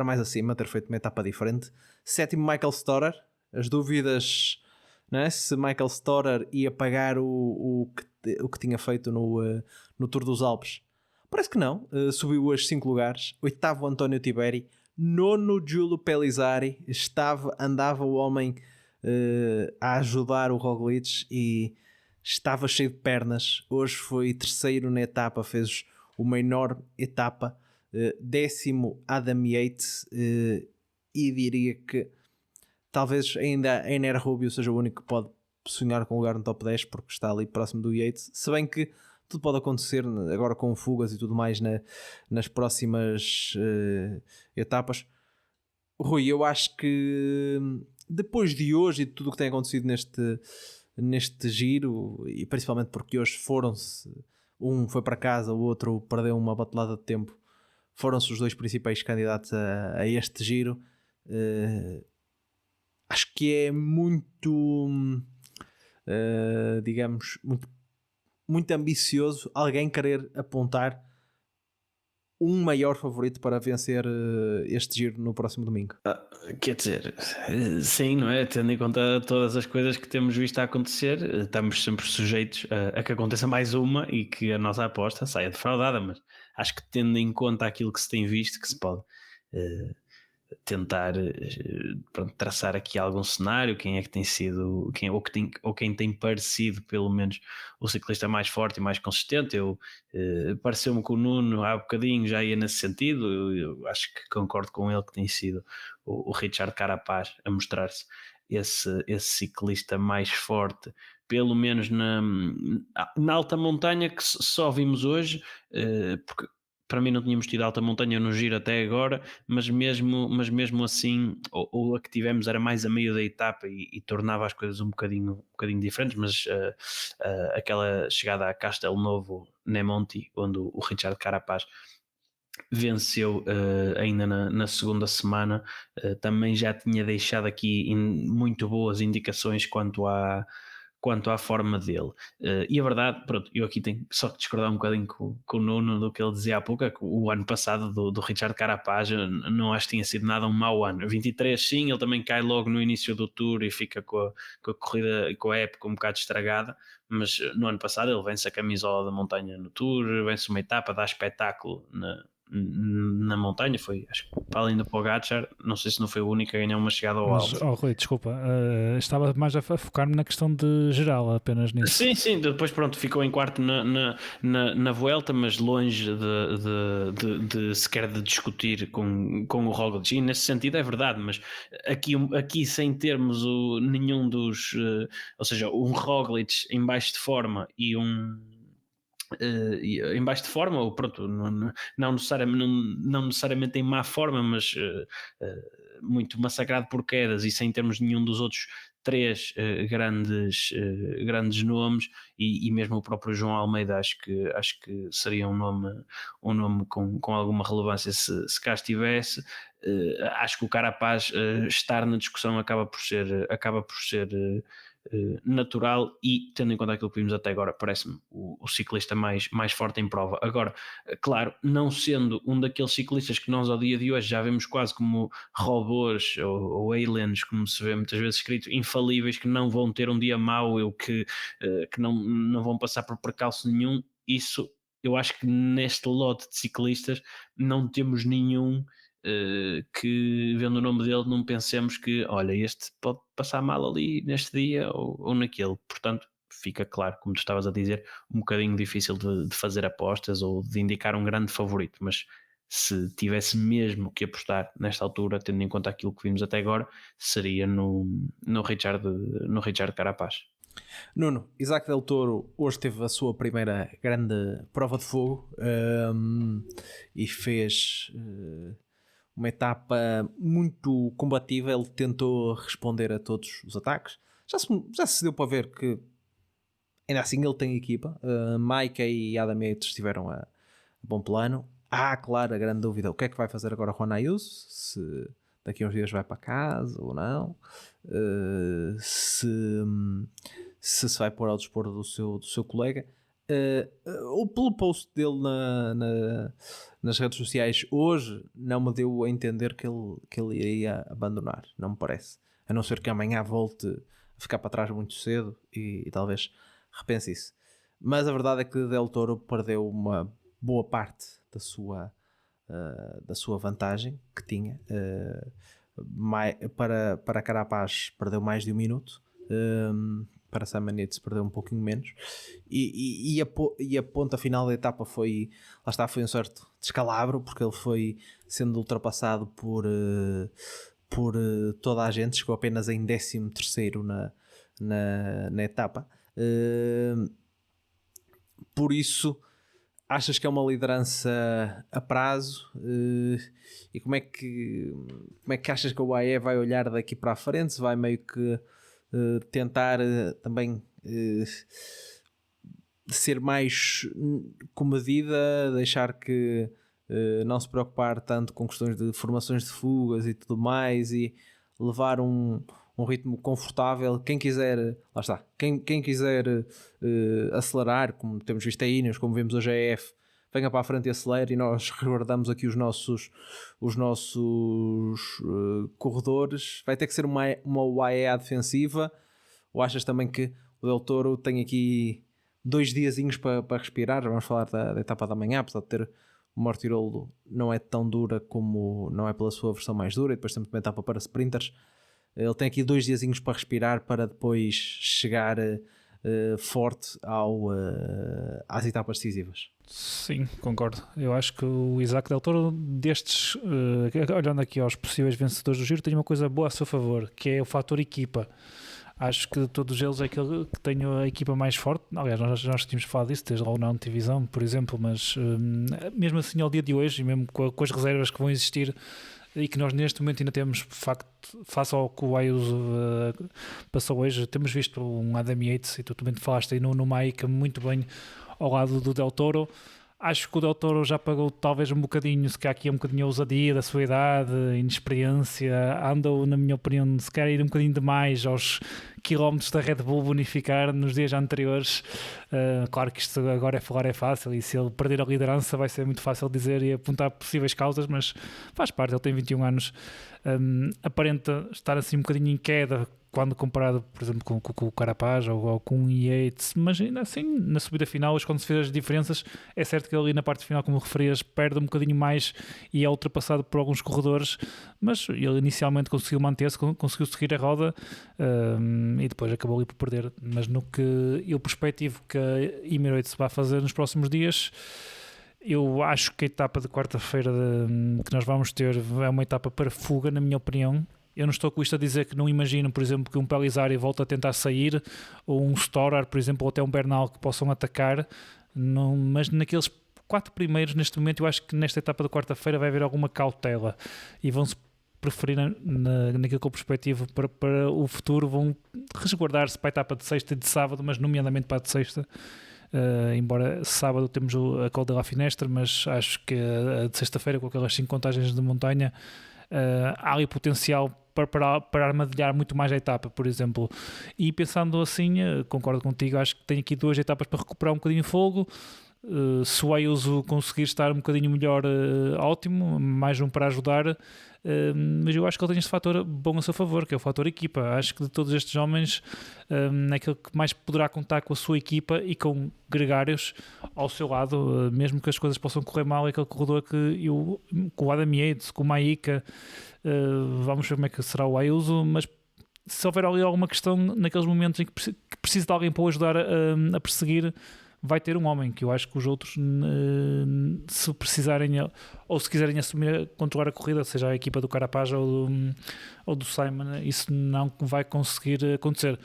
S1: mais acima, ter feito uma etapa diferente. Sétimo, Michael Storer. As dúvidas, né, se Michael Storer ia pagar o que tinha feito no Tour dos Alpes. Parece que não. Subiu hoje 5 lugares. Oitavo, António Tiberi. nono Giulio Pellizzari, andava o homem a ajudar o Roglic e estava cheio de pernas. Hoje foi terceiro na etapa, fez uma enorme etapa, 10º Adam Yates, e diria que talvez ainda Ener Rubio seja o único que pode sonhar com um lugar no top 10 porque está ali próximo do Yates, se bem que tudo pode acontecer agora com fugas e tudo mais nas próximas etapas. Rui, eu acho que depois de hoje e de tudo o que tem acontecido neste giro, e principalmente porque hoje foram-se, um foi para casa, o outro perdeu uma batelada de tempo, foram-se os dois principais candidatos a este giro. Acho que é muito, digamos, muito ambicioso alguém querer apontar um maior favorito para vencer este giro no próximo domingo.
S2: Quer dizer, sim, não é? Tendo em conta todas as coisas que temos visto a acontecer, estamos sempre sujeitos a que aconteça mais uma e que a nossa aposta saia defraudada, mas acho que tendo em conta aquilo que se tem visto, que se pode tentar traçar aqui algum cenário, quem é que tem sido, quem tem parecido pelo menos o ciclista mais forte e mais consistente. Pareceu-me que o Nuno há bocadinho já ia nesse sentido. Eu acho que concordo com ele que tem sido o Richard Carapaz a mostrar-se esse ciclista mais forte, pelo menos na alta montanha, que só vimos hoje, porque para mim não tínhamos tido alta montanha no giro até agora, mas mesmo assim, ou a que tivemos era mais a meio da etapa e tornava as coisas um bocadinho diferentes, mas aquela chegada a Castelnuovo Nemonti, onde o Richard Carapaz venceu ainda na segunda semana, também já tinha deixado aqui muito boas indicações quanto à forma dele. E a verdade, pronto, eu aqui tenho só que discordar um bocadinho com o Nuno do que ele dizia há pouco, é que o ano passado do Richard Carapaz não acho que tinha sido nada um mau ano. 23 sim, ele também cai logo no início do Tour e fica com a corrida, com a época um bocado estragada, mas no ano passado ele vence a camisola da montanha no Tour, vence uma etapa, dá espetáculo na montanha, foi, acho que para além do Pogacar, não sei se não foi o único a ganhar uma chegada ao alto.
S3: Rui, desculpa, estava mais a focar-me na questão de geral, apenas nisso.
S2: Sim, depois pronto, ficou em quarto na Vuelta, mas longe de sequer de discutir com o Roglic, e nesse sentido é verdade, mas aqui sem termos nenhum dos, ou seja, um Roglic em baixo de forma e em baixo de forma, ou pronto, não necessariamente em má forma, mas muito massacrado por quedas, e sem termos nenhum dos outros três grandes nomes, e mesmo o próprio João Almeida acho que seria um nome com alguma relevância se cá estivesse. Acho que o Carapaz estar na discussão acaba por ser natural, e tendo em conta aquilo que vimos até agora, parece-me o ciclista mais forte em prova. Agora, claro, não sendo um daqueles ciclistas que nós ao dia de hoje já vemos quase como robôs ou aliens, como se vê muitas vezes escrito, infalíveis, que não vão ter um dia mau, ou que não vão passar por percalço nenhum. Isso, eu acho que neste lote de ciclistas não temos nenhum que, vendo o nome dele, não pensemos que, olha, este pode passar mal ali neste dia ou naquele. Portanto, fica claro, como tu estavas a dizer, um bocadinho difícil de fazer apostas ou de indicar um grande favorito, mas se tivesse mesmo que apostar nesta altura, tendo em conta aquilo que vimos até agora, seria no Richard Carapaz.
S1: Nuno, Isaac Del Toro hoje teve a sua primeira grande prova de fogo, e fez uma etapa muito combativa. Ele tentou responder a todos os ataques. Já se deu para ver que ainda assim ele tem equipa. Maika e Adam Yates estiveram a bom plano. Claro, a grande dúvida: o que é que vai fazer agora Juan Ayuso? Se daqui a uns dias vai para casa ou não, se vai pôr ao dispor do seu colega. Ou pelo post dele nas redes sociais hoje, não me deu a entender que ele iria abandonar, não me parece, a não ser que amanhã volte a ficar para trás muito cedo e talvez repense isso. Mas a verdade é que Del Toro perdeu uma boa parte da sua da sua vantagem que tinha. Para Carapaz perdeu mais de 1 minuto, para Simon Yates perdeu um pouquinho menos, e a ponta final da etapa foi um certo descalabro, porque ele foi sendo ultrapassado por toda a gente, chegou apenas em 13º na etapa. Por isso, achas que é uma liderança a prazo? E como é que achas que o UAE vai olhar daqui para a frente? Vai meio que tentar também ser mais comedida, deixar que não se preocupar tanto com questões de formações de fugas e tudo mais, e levar um ritmo confortável? Quem quiser, lá está, quem quiser acelerar, como temos visto a Ineos, como vemos hoje a EF, venha para a frente e acelere, e nós resguardamos aqui os nossos corredores. Vai ter que ser uma UAE defensiva, ou achas também que o Del Toro tem aqui 2 diazinhos para respirar? Vamos falar da etapa da manhã, apesar de ter o Mortirolo, não é tão dura como, não é pela sua versão mais dura, e depois temos uma etapa para sprinters. Ele tem aqui 2 diazinhos para respirar, para depois chegar forte às etapas decisivas.
S3: Sim, concordo. Eu acho que o Isaac Del Toro, destes, olhando aqui aos possíveis vencedores do Giro, tem uma coisa boa a seu favor, que é o fator equipa. Acho que de todos eles é aquele que tem a equipa mais forte. Aliás, nós tínhamos falado disso desde lá na divisão, por exemplo, mas mesmo assim ao dia de hoje, e mesmo com as reservas que vão existir, e que nós neste momento ainda temos, de facto, face ao que o Ayuso passou hoje, temos visto um Adam Yates, e tu também te falaste aí no Maika muito bem ao lado do Del Toro. Acho que o Del Toro já pagou talvez um bocadinho, se calhar aqui um bocadinho a ousadia da sua idade, inexperiência, andou, na minha opinião, se calhar ir um bocadinho demais aos quilómetros da Red Bull bonificar nos dias anteriores. Claro que isto agora é fácil, e se ele perder a liderança vai ser muito fácil dizer e apontar possíveis causas, mas faz parte, ele tem 21 anos, aparenta estar assim um bocadinho em queda quando comparado, por exemplo, com o Carapaz ou com o Yates, mas ainda assim, na subida final, quando se fez as diferenças, é certo que ele ali na parte final, como referias, perde um bocadinho mais e é ultrapassado por alguns corredores, mas ele inicialmente conseguiu manter-se, conseguiu seguir a roda, e depois acabou ali por perder. Mas no que eu perspectivo que a Emirates vai fazer nos próximos dias, eu acho que a etapa de quarta-feira que nós vamos ter é uma etapa para fuga, na minha opinião. Eu não estou com isto a dizer que não imagino, por exemplo, que um Pellizzari volte a tentar sair, ou um Storar, por exemplo, ou até um Bernal que possam atacar, não, mas naqueles 4 primeiros, neste momento, eu acho que nesta etapa da quarta-feira vai haver alguma cautela, e vão-se preferir naquilo que eu perspectivo para o futuro, vão resguardar-se para a etapa de sexta e de sábado, mas nomeadamente para a de sexta. Embora sábado temos a Col de la Finestre, mas acho que a de sexta-feira, com aquelas 5 contagens de montanha, há ali potencial para armadilhar muito mais a etapa, por exemplo. E pensando assim, concordo contigo, acho que tem aqui 2 etapas para recuperar um bocadinho de fogo. Se o Ayuso conseguir estar um bocadinho melhor, ótimo, mais um para ajudar, mas eu acho que ele tem este fator bom a seu favor, que é o fator equipa. Acho que de todos estes homens, é aquele que mais poderá contar com a sua equipa e com gregários ao seu lado, mesmo que as coisas possam correr mal. É aquele corredor com o Adam Yates, com o Maika, vamos ver como é que será o Ayuso, mas se houver ali alguma questão naqueles momentos em que precisa de alguém para o ajudar a perseguir, vai ter um homem, que eu acho que os outros, se precisarem ou se quiserem assumir, controlar a corrida, seja a equipa do Carapaz ou do Simon, isso não vai conseguir acontecer.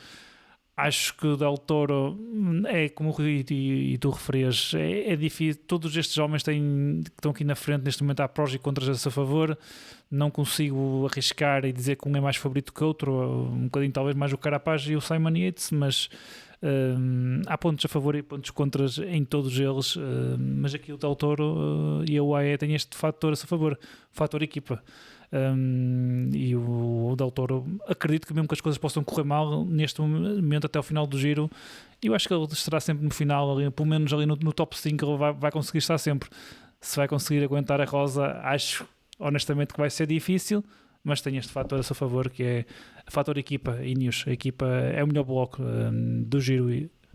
S3: Acho que o Del Toro é, como o Rui e tu referias, é difícil. Todos estes homens que estão aqui na frente, neste momento há prós e contras a seu favor. Não consigo arriscar e dizer que um é mais favorito que outro, um bocadinho talvez mais o Carapaz e o Simon Yates, mas há pontos a favor e pontos contras em todos eles, mas aqui o Del Toro e a UAE têm este fator a seu favor, o fator equipa. E o Del Toro, acredito que mesmo que as coisas possam correr mal neste momento até ao final do Giro, eu acho que ele estará sempre no final, ali, pelo menos ali no top 5 ele vai conseguir estar sempre. Se vai conseguir aguentar a rosa, acho honestamente que vai ser difícil, mas tem este fator a seu favor, que é o fator equipa. Ineos, a equipa é o melhor bloco do Giro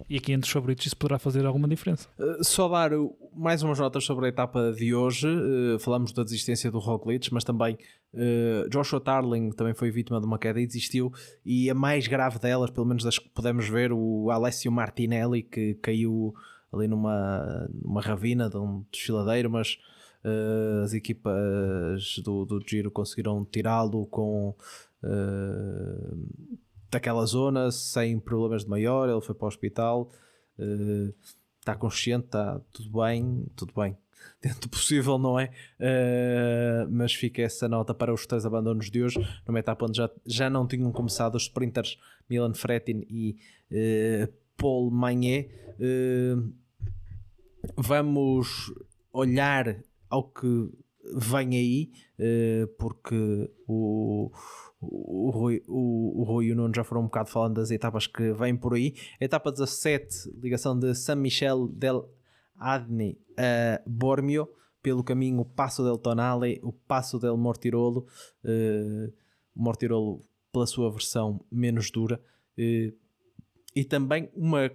S3: E aqui entre os favoritos isso poderá fazer alguma diferença.
S1: Só dar mais umas notas sobre a etapa de hoje. Falamos da desistência do Roglic, mas também Joshua Tarling também foi vítima de uma queda e desistiu, e a mais grave delas, pelo menos das que podemos ver, o Alessio Martinelli, que caiu ali numa ravina de um desfiladeiro, mas as equipas do Giro conseguiram tirá-lo com daquela zona sem problemas de maior. Ele foi para o hospital, está consciente, está tudo bem dentro do possível, não é? Mas fica essa nota para os 3 abandonos de hoje, numa etapa onde já não tinham começado os sprinters Milan Fretin e Paul Magnet. Vamos olhar ao que vem aí, porque o Rui e o Nuno já foram um bocado falando das etapas que vêm por aí. Etapa 17, ligação de San Michel del Adni a Bormio, pelo caminho o Passo del Tonale, o Passo del Mortirolo, o Mortirolo pela sua versão menos dura, e também uma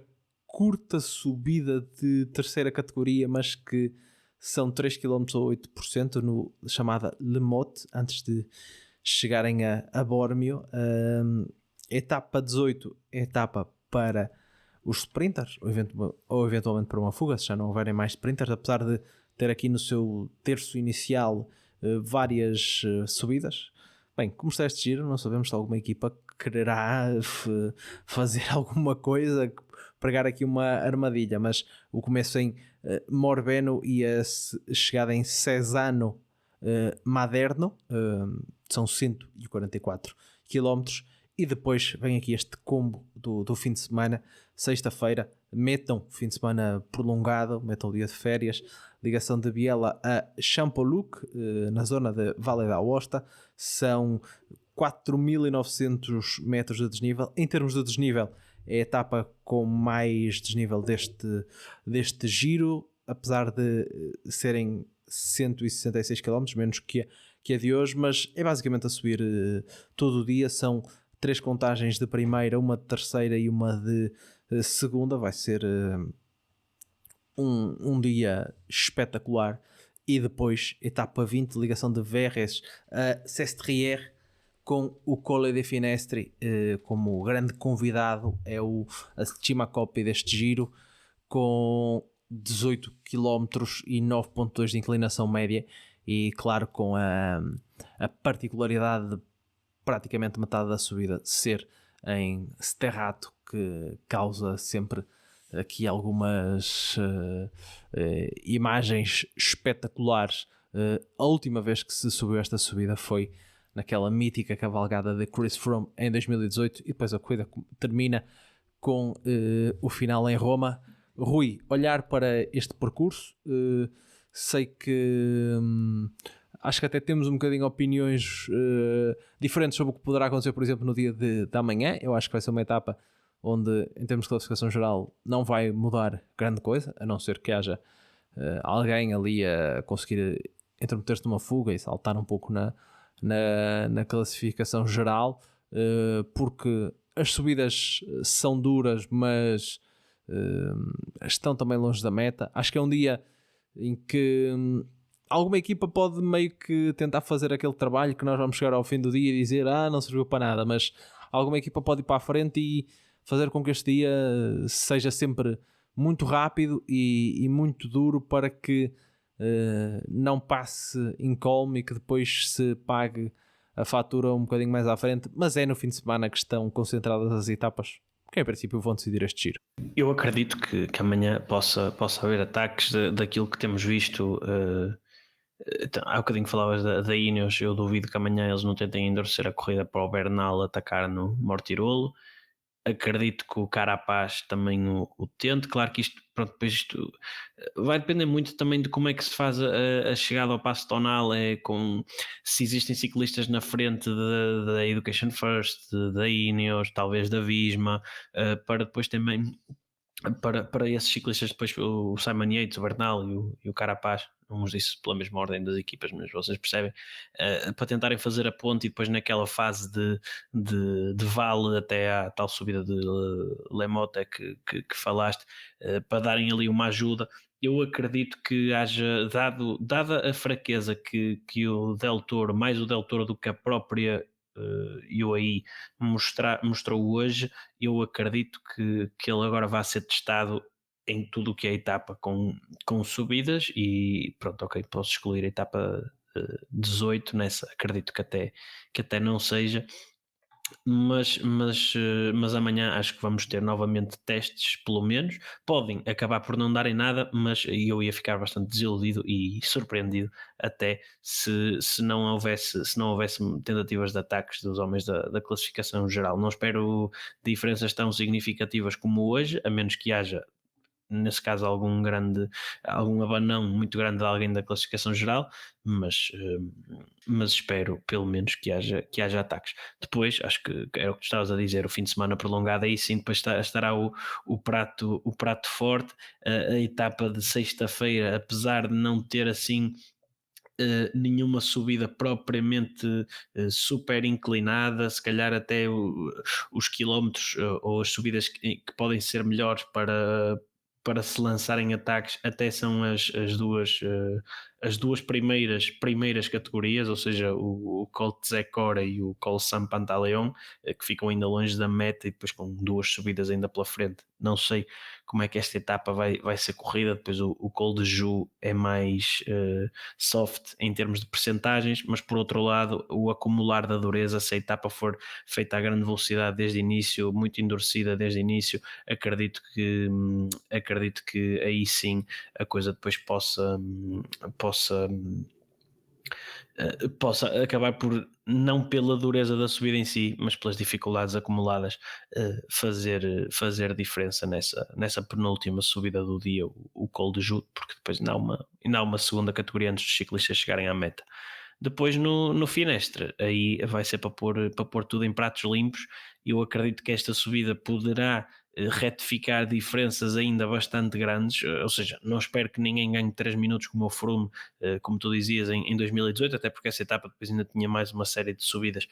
S1: curta subida de terceira categoria, mas que são 3 km ou 8% no chamada Le Motte, antes de chegarem a Bormio. Etapa 18 é etapa para os sprinters, ou eventualmente para uma fuga, se já não houverem mais sprinters, apesar de ter aqui no seu terço inicial várias subidas. Bem, como está este giro, não sabemos se alguma equipa quererá fazer alguma coisa, pregar aqui uma armadilha, mas o começo em Morbeno e a chegada em Cesano Maderno são 144 km, e depois vem aqui este combo do fim de semana. Sexta-feira metam fim de semana prolongado, metam o dia de férias, ligação de Biella a Champoluc, na zona de Valle d'Aosta, são 4.900 metros de desnível. Em termos de desnível, é a etapa com mais desnível deste giro, apesar de serem 166 km, menos que a de hoje, mas é basicamente a subir todo o dia. São 3 contagens de primeira, uma de terceira e uma de segunda. Vai ser um dia espetacular. E depois, etapa 20, ligação de Verres a Sestriere, com o Colle dei Finestri como grande convidado. É a Cima Coppi deste giro, com 18 km e 9.2 de inclinação média, e claro, com a particularidade de praticamente metade da subida ser em Sterrato, que causa sempre aqui algumas imagens espetaculares. A última vez que se subiu esta subida foi naquela mítica cavalgada de Chris Froome em 2018, e depois a corrida termina com o final em Roma. Rui, olhar para este percurso, sei que acho que até temos um bocadinho opiniões diferentes sobre o que poderá acontecer, por exemplo, no dia de amanhã. Eu acho que vai ser uma etapa onde, em termos de classificação geral, não vai mudar grande coisa, a não ser que haja alguém ali a conseguir intrometer-se numa fuga e saltar um pouco na classificação geral, porque as subidas são duras, mas estão também longe da meta. Acho que é um dia em que alguma equipa pode meio que tentar fazer aquele trabalho que nós vamos chegar ao fim do dia e dizer não serviu para nada, mas alguma equipa pode ir para a frente e fazer com que este dia seja sempre muito rápido e muito duro, para que não passe incólume e que depois se pague a fatura um bocadinho mais à frente. Mas é no fim de semana que estão concentradas as etapas que em princípio vão decidir este giro.
S2: Eu acredito que amanhã possa haver ataques daquilo que temos visto. Há bocadinho falavas da Ineos. Eu duvido que amanhã eles não tentem endurecer a corrida para o Bernal atacar no Mortirolo. Acredito que o Carapaz também o tente. Claro que depois isto vai depender muito também de como é que se faz a chegada ao Passo Tonal, se existem ciclistas na frente da Education First, da Ineos, talvez da Visma, para depois também para esses ciclistas, depois o Simon Yates, o Bernal e o Carapaz, não os disse pela mesma ordem das equipas, mas vocês percebem, para tentarem fazer a ponte e depois naquela fase de vale até à tal subida de Lemota que falaste, para darem ali uma ajuda. Eu acredito que haja, dada a fraqueza que o Del Toro, mais o Del Toro do que a própria UAE mostrou hoje, eu acredito que ele agora vai ser testado em tudo o que é etapa com subidas e pronto, ok, posso excluir a etapa 18 nessa, acredito que até não seja, mas amanhã acho que vamos ter novamente testes, pelo menos. Podem acabar por não darem nada, mas eu ia ficar bastante desiludido e surpreendido até se não houvesse tentativas de ataques dos homens da classificação geral. Não espero diferenças tão significativas como hoje, a menos que haja nesse caso algum abanão muito grande de alguém da classificação geral, mas espero pelo menos que haja ataques. Depois, acho que era o que tu estavas a dizer, o fim de semana prolongado, aí sim depois estará o prato forte, a etapa de sexta-feira, apesar de não ter assim nenhuma subida propriamente super inclinada, se calhar até os quilómetros ou as subidas que podem ser melhores para se lançarem ataques, até são as duas primeiras categorias, ou seja, o Col de Zecora e o Col San Pantaleão, que ficam ainda longe da meta e depois com duas subidas ainda pela frente. Não sei como é que esta etapa vai ser corrida. Depois o Col de Joux é mais soft em termos de percentagens, mas por outro lado o acumular da dureza, se a etapa for feita a grande velocidade desde o início, muito endurecida desde o início, acredito que aí sim a coisa depois possa acabar por, não pela dureza da subida em si, mas pelas dificuldades acumuladas, fazer diferença nessa penúltima subida do dia, o Col de Joux, porque depois ainda há uma segunda categoria antes dos ciclistas chegarem à meta. Depois no Finestre, aí vai ser para pôr tudo em pratos limpos. Eu acredito que esta subida poderá retificar diferenças ainda bastante grandes, ou seja, não espero que ninguém ganhe 3 minutos como o Froome, como tu dizias, em 2018, até porque essa etapa depois ainda tinha mais uma série de subidas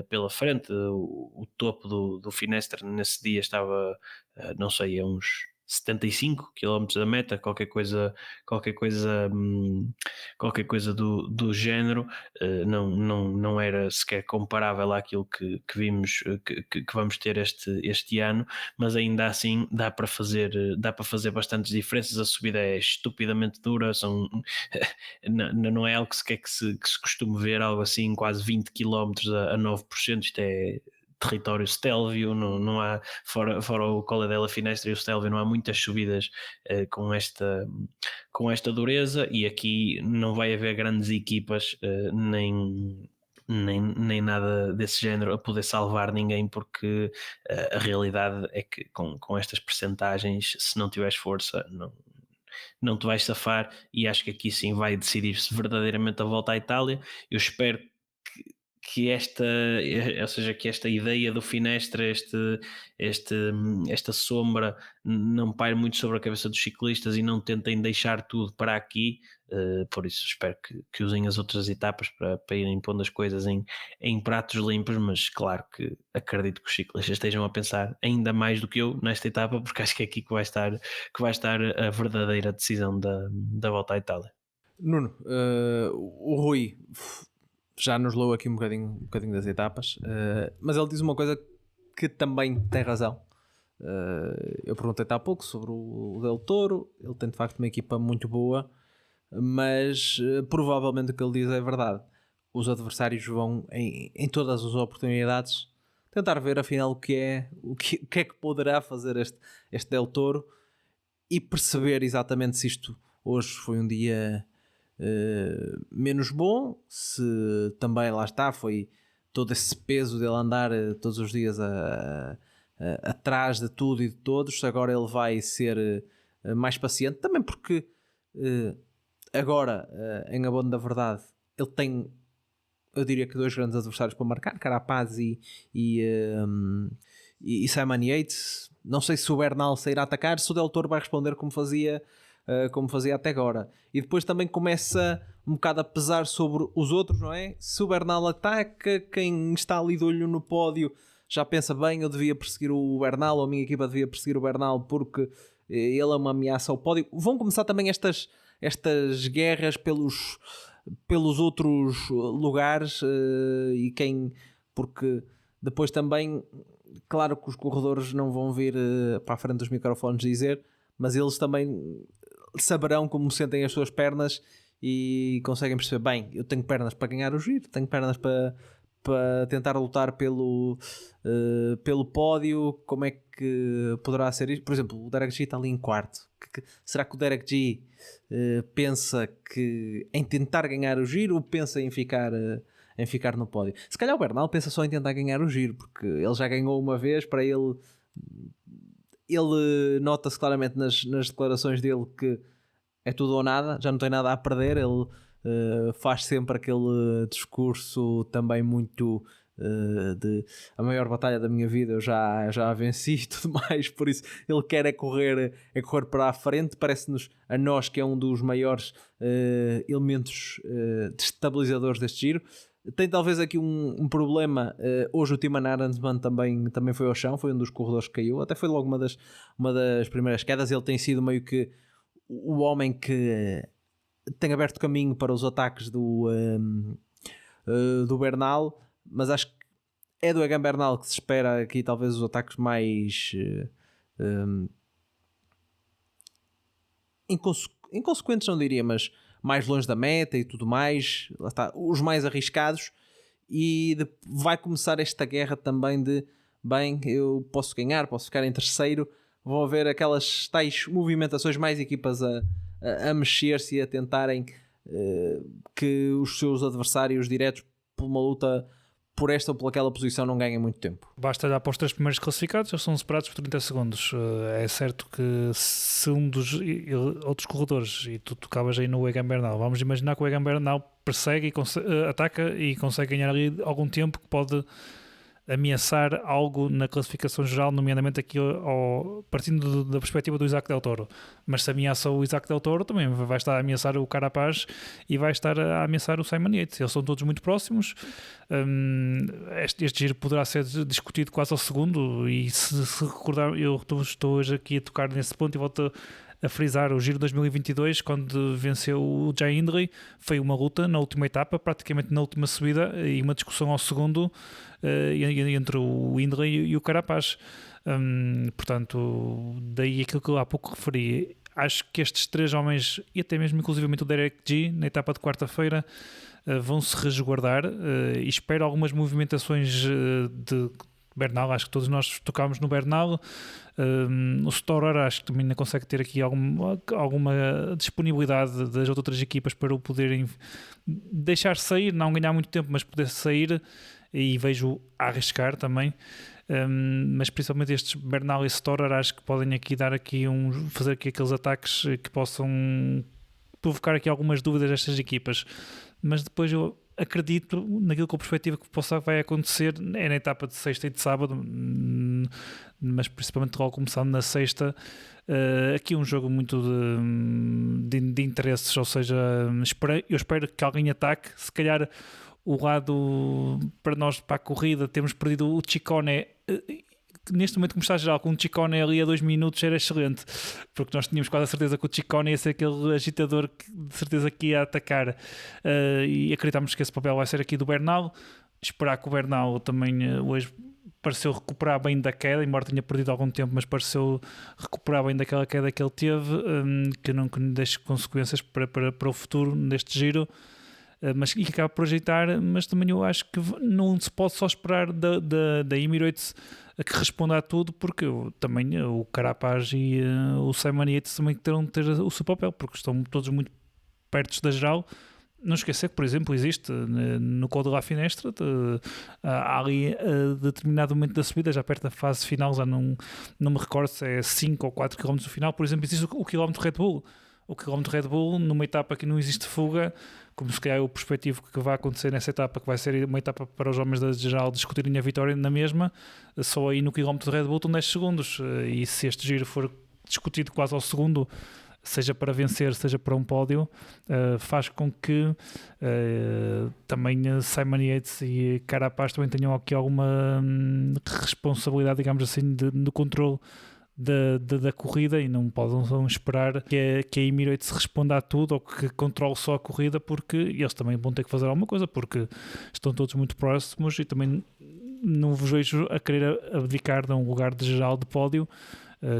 S2: pela frente. O topo do Finestre nesse dia estava, não sei, a uns 75 km da meta, qualquer coisa do género. Não era sequer comparável àquilo que vimos, que vamos ter este ano, mas ainda assim dá para fazer bastantes diferenças. A subida é estupidamente dura, não é algo que se costuma ver, algo assim quase 20 km a 9%. Isto é território Stelvio, não há, fora o Colle della Finestra e o Stelvio, não há muitas subidas com esta dureza, e aqui não vai haver grandes equipas nem nada desse género a poder salvar ninguém, porque a realidade é que com estas percentagens, se não tiveres força, não te vais safar, e acho que aqui sim vai decidir-se verdadeiramente a volta à Itália. Eu espero ou seja, que esta ideia do Finestre, esta sombra, não paire muito sobre a cabeça dos ciclistas e não tentem deixar tudo para aqui. Por isso espero que usem as outras etapas para irem pondo as coisas em pratos limpos, mas claro que acredito que os ciclistas estejam a pensar ainda mais do que eu nesta etapa, porque acho que é aqui que vai estar a verdadeira decisão da volta à Itália.
S1: Nuno, o Rui já nos leu aqui um bocadinho das etapas, mas ele diz uma coisa que também tem razão. Eu perguntei-te há pouco sobre o Del Toro. Ele tem de facto uma equipa muito boa, mas provavelmente o que ele diz é verdade. Os adversários vão em todas as oportunidades tentar ver afinal o que é que poderá fazer este Del Toro, e perceber exatamente se isto hoje foi um dia menos bom, se também lá está, foi todo esse peso dele andar todos os dias atrás de tudo e de todos. Se agora ele vai ser mais paciente, também porque agora, em abono da verdade, ele tem, eu diria que, dois grandes adversários para marcar, Carapaz e e Simon Yates. Não sei se o Bernal sairá a atacar, se o Del Toro vai responder como fazia até agora. E depois também começa um bocado a pesar sobre os outros, não é? Se o Bernal ataca, quem está ali de olho no pódio já pensa, bem, eu devia perseguir o Bernal, ou a minha equipa devia perseguir o Bernal porque ele é uma ameaça ao pódio. Vão começar também estas guerras pelos outros lugares, porque depois também, claro que os corredores não vão vir para a frente dos microfones dizer, mas eles também saberão como sentem as suas pernas e conseguem perceber, bem, eu tenho pernas para ganhar o giro, tenho pernas para tentar lutar pelo pódio, como é que poderá ser isto? Por exemplo, o Derek G está ali em quarto. Será que o Derek G pensa em tentar ganhar o giro ou pensa em ficar no pódio? Se calhar o Bernal pensa só em tentar ganhar o giro, porque ele já ganhou uma vez. Para ele nota-se claramente nas declarações dele que é tudo ou nada, já não tem nada a perder. Ele faz sempre aquele discurso também muito de a maior batalha da minha vida eu já venci e tudo mais, por isso ele quer é correr para a frente. Parece-nos a nós que é um dos maiores elementos destabilizadores deste giro. Tem talvez aqui um problema. Hoje o Thymen Arensman também foi ao chão, foi um dos corredores que caiu, até foi logo uma das primeiras quedas. Ele tem sido meio que o homem que tem aberto caminho para os ataques do Bernal, mas acho que é do Egan Bernal que se espera aqui talvez os ataques mais inconsequentes, não diria, mas mais longe da meta e tudo mais. Lá está, os mais arriscados. E vai começar esta guerra também de, bem, eu posso ganhar, posso ficar em terceiro. Vão haver aquelas tais movimentações, mais equipas a mexer-se e a tentarem que os seus adversários diretos por uma luta por esta ou por aquela posição não ganhem muito tempo.
S3: Basta olhar para os 3 primeiros classificados, eles são separados por 30 segundos. É certo que se um dos outros corredores, e tu tocavas aí no Egan Bernal, vamos imaginar que o Egan Bernal persegue e ataca e consegue ganhar ali algum tempo que pode ameaçar algo na classificação geral, nomeadamente aqui partindo da perspectiva do Isaac Del Toro. Mas se ameaça o Isaac Del Toro, também vai estar a ameaçar o Carapaz e vai estar a ameaçar o Simon Yates. Eles são todos muito próximos. Este giro poderá ser discutido quase ao segundo, e se recordar, eu estou hoje aqui a tocar nesse ponto e volto a frisar o Giro 2022, quando venceu o Jay Hindley. Foi uma luta na última etapa, praticamente na última subida, e uma discussão ao segundo entre o Hindley e o Carapaz. Portanto, daí aquilo que eu há pouco referi. Acho que estes 3 homens, e até mesmo inclusivamente o Derek G, na etapa de quarta-feira, vão se resguardar, e espero algumas movimentações de Bernal. Acho que todos nós tocámos no Bernal. O Storer acho que também ainda consegue ter aqui alguma disponibilidade das outras equipas para o poderem deixar sair, não ganhar muito tempo, mas poder sair, e vejo a arriscar também. Mas principalmente estes Bernal e Storer acho que podem aqui dar aqui fazer aqui aqueles ataques que possam provocar aqui algumas dúvidas destas equipas. Mas depois eu acredito naquilo com a perspectiva que vai acontecer é na etapa de sexta e de sábado, mas principalmente logo começando na sexta. Aqui um jogo muito de interesses, ou seja, eu espero que alguém ataque. Se calhar o lado para nós, para a corrida, temos perdido o Ciccone. Neste momento, como está geral, com o Ciccone ali a 2 minutos era excelente, porque nós tínhamos quase a certeza que o Ciccone ia ser aquele agitador que de certeza que ia atacar, e acreditamos que esse papel vai ser aqui do Bernal. Esperar que o Bernal também hoje pareceu recuperar bem da queda, embora tenha perdido algum tempo, mas pareceu recuperar bem daquela queda que ele teve, que não deixe consequências para o futuro neste giro. Mas que acaba por ajeitar. Mas também eu acho que não se pode só esperar da Emirates que responda a tudo, porque também o Carapaz e o Simon Yates também terão de ter o seu papel, porque estão todos muito perto da geral. Não esquecer que, por exemplo, existe no Col de la Finestra, há ali a determinado momento da subida, já perto da fase final, já não me recordo se é 5 ou 4 km no final, por exemplo, existe o quilómetro Red Bull. o quilómetro Red Bull numa etapa que não existe fuga, como se calhar o perspectivo que vai acontecer nessa etapa, que vai ser uma etapa para os homens da geral discutirem a vitória na mesma, só aí no quilómetro de Red Bull estão 10 segundos, e se este giro for discutido quase ao segundo, seja para vencer, seja para um pódio, faz com que também Simon Yates e Carapaz também tenham aqui alguma responsabilidade, digamos assim, no controle da corrida, e não podem esperar que a Emirates responda a tudo ou que controle só a corrida, porque eles também vão ter que fazer alguma coisa, porque estão todos muito próximos e também não vos vejo a querer abdicar de um lugar de geral de pódio,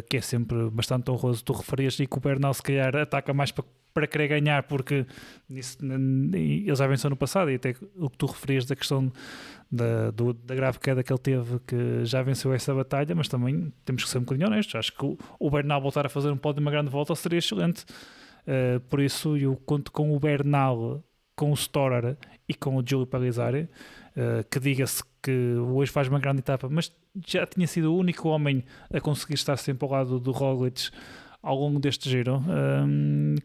S3: que é sempre bastante honroso. Tu referias e que o Bernal se calhar ataca mais para querer ganhar, porque ele já venceu no passado, e até o que tu referias da questão da grave queda que ele teve, que já venceu essa batalha, mas também temos que ser um bocadinho honestos. Acho que o Bernal voltar a fazer um pódio de uma grande volta seria excelente, por isso eu conto com o Bernal, com o Storer e com o Giulio Palizari, que diga-se que hoje faz uma grande etapa, mas já tinha sido o único homem a conseguir estar sempre ao lado do Roglic ao longo deste giro.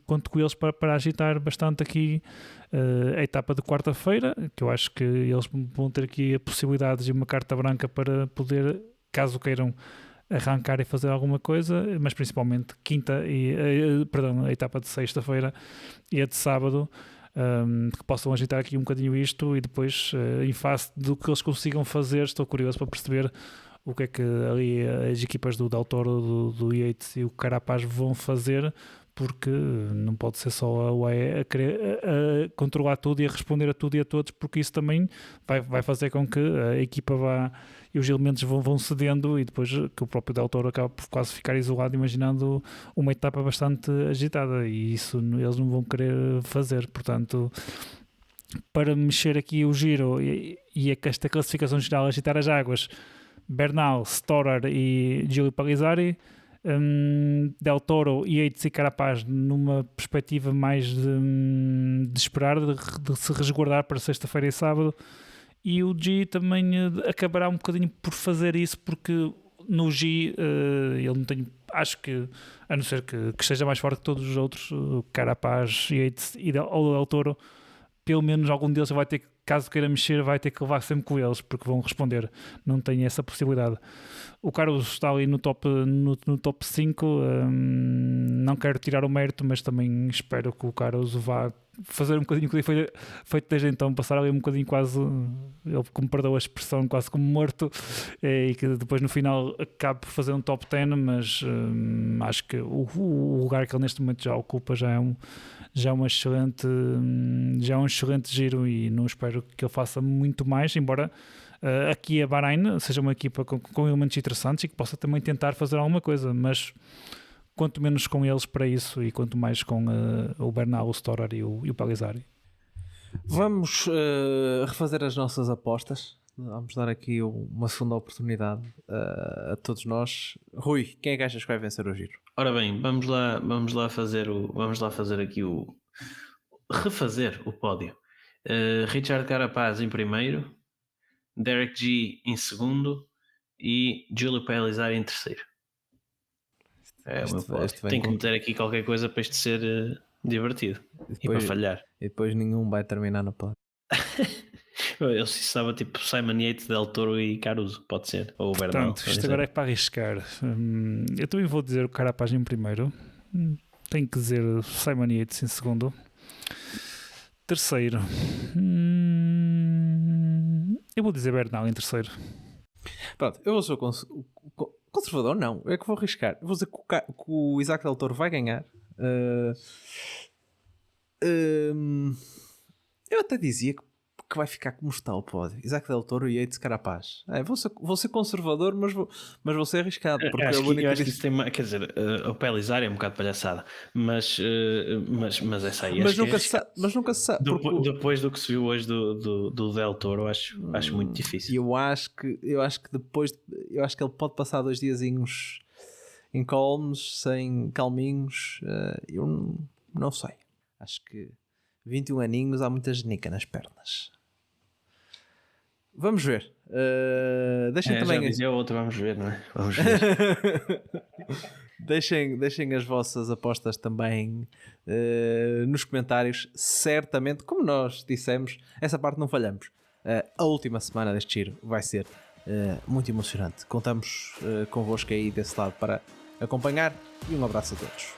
S3: Conto com eles para agitar bastante aqui a etapa de quarta-feira, que eu acho que eles vão ter aqui a possibilidade de uma carta branca para poder, caso queiram, arrancar e fazer alguma coisa, mas principalmente a etapa de sexta-feira e a de sábado, que possam agitar aqui um bocadinho isto, e depois, em face do que eles consigam fazer, estou curioso para perceber o que é que ali as equipas do Del Toro, do Yates e o Carapaz vão fazer, porque não pode ser só a UAE a querer controlar tudo e a responder a tudo e a todos, porque isso também vai fazer com que a equipa vá e os elementos vão cedendo, e depois que o próprio Del Toro acaba por quase ficar isolado, imaginando uma etapa bastante agitada, e isso eles não vão querer fazer. Portanto, para mexer aqui o giro e esta classificação geral, agitar as águas, Bernal, Storer e Giulio Palizari, Del Toro, Yates e Carapaz numa perspectiva mais de esperar, de se resguardar para sexta-feira e sábado, e o G também acabará um bocadinho por fazer isso, porque no G ele não tem, acho que, a não ser que esteja mais forte que todos os outros, Carapaz, Yates e Del Toro, pelo menos algum deles vai ter que, caso queira mexer, vai ter que levar sempre com eles, porque vão responder, não tem essa possibilidade. O Carlos está ali no top 5, não quero tirar o mérito, mas também espero que o Carlos vá fazer um bocadinho o que foi feito desde então, passar ali um bocadinho quase, ele como perdeu a expressão, quase como morto, e que depois no final acabe por fazer um top 10, mas acho que o lugar que ele neste momento já ocupa já é um excelente giro, e não espero que ele faça muito mais, embora aqui a Bahrein seja uma equipa com elementos interessantes e que possa também tentar fazer alguma coisa, mas quanto menos com eles para isso, e quanto mais com o Bernal, o Storer e o Palizari.
S1: Vamos refazer as nossas apostas. Vamos dar aqui uma segunda oportunidade a todos nós. Rui, quem é que achas que vai vencer o giro?
S2: Ora bem, vamos lá fazer refazer o pódio. Richard Carapaz em primeiro, Derek G em segundo e Giulio Palizari em terceiro. O meu pódio. Tem que meter aqui qualquer coisa para isto ser divertido e para falhar.
S1: E depois nenhum vai terminar no pódio.
S2: Eu estava tipo Simon Yates, Del Toro e Caruso, pode ser, ou o Bernal.
S3: Portanto, isto agora é para arriscar. Eu também vou dizer o Carapaz em primeiro, tenho que dizer Simon Yates em segundo, terceiro eu vou dizer Bernal em terceiro.
S1: Pronto, eu vou ser conservador, não, é que vou arriscar. Eu vou dizer que o Isaac Del Toro vai ganhar. Eu até dizia que vai ficar como está o pódio: Isaac Del Toro e Yates Carapaz. Vou ser conservador, mas vou ser arriscado, porque
S2: eu acho que isso tem, quer dizer, o Palizari é um bocado palhaçada, mas essa aí
S1: mas nunca se sabe.
S2: Depois do que se viu hoje do Del Toro, acho muito difícil.
S1: Eu acho que depois, eu acho que ele pode passar 2 diazinhos calminhos. Eu não sei. Acho que 21 aninhos, há muita genica nas pernas. Vamos ver. Deixa também.
S2: Já dizia outro, vamos ver, não é? Vamos ver.
S1: Deixem as vossas apostas também nos comentários. Certamente, como nós dissemos, essa parte não falhamos. A última semana deste giro vai ser muito emocionante. Contamos convosco aí desse lado para acompanhar e um abraço a todos.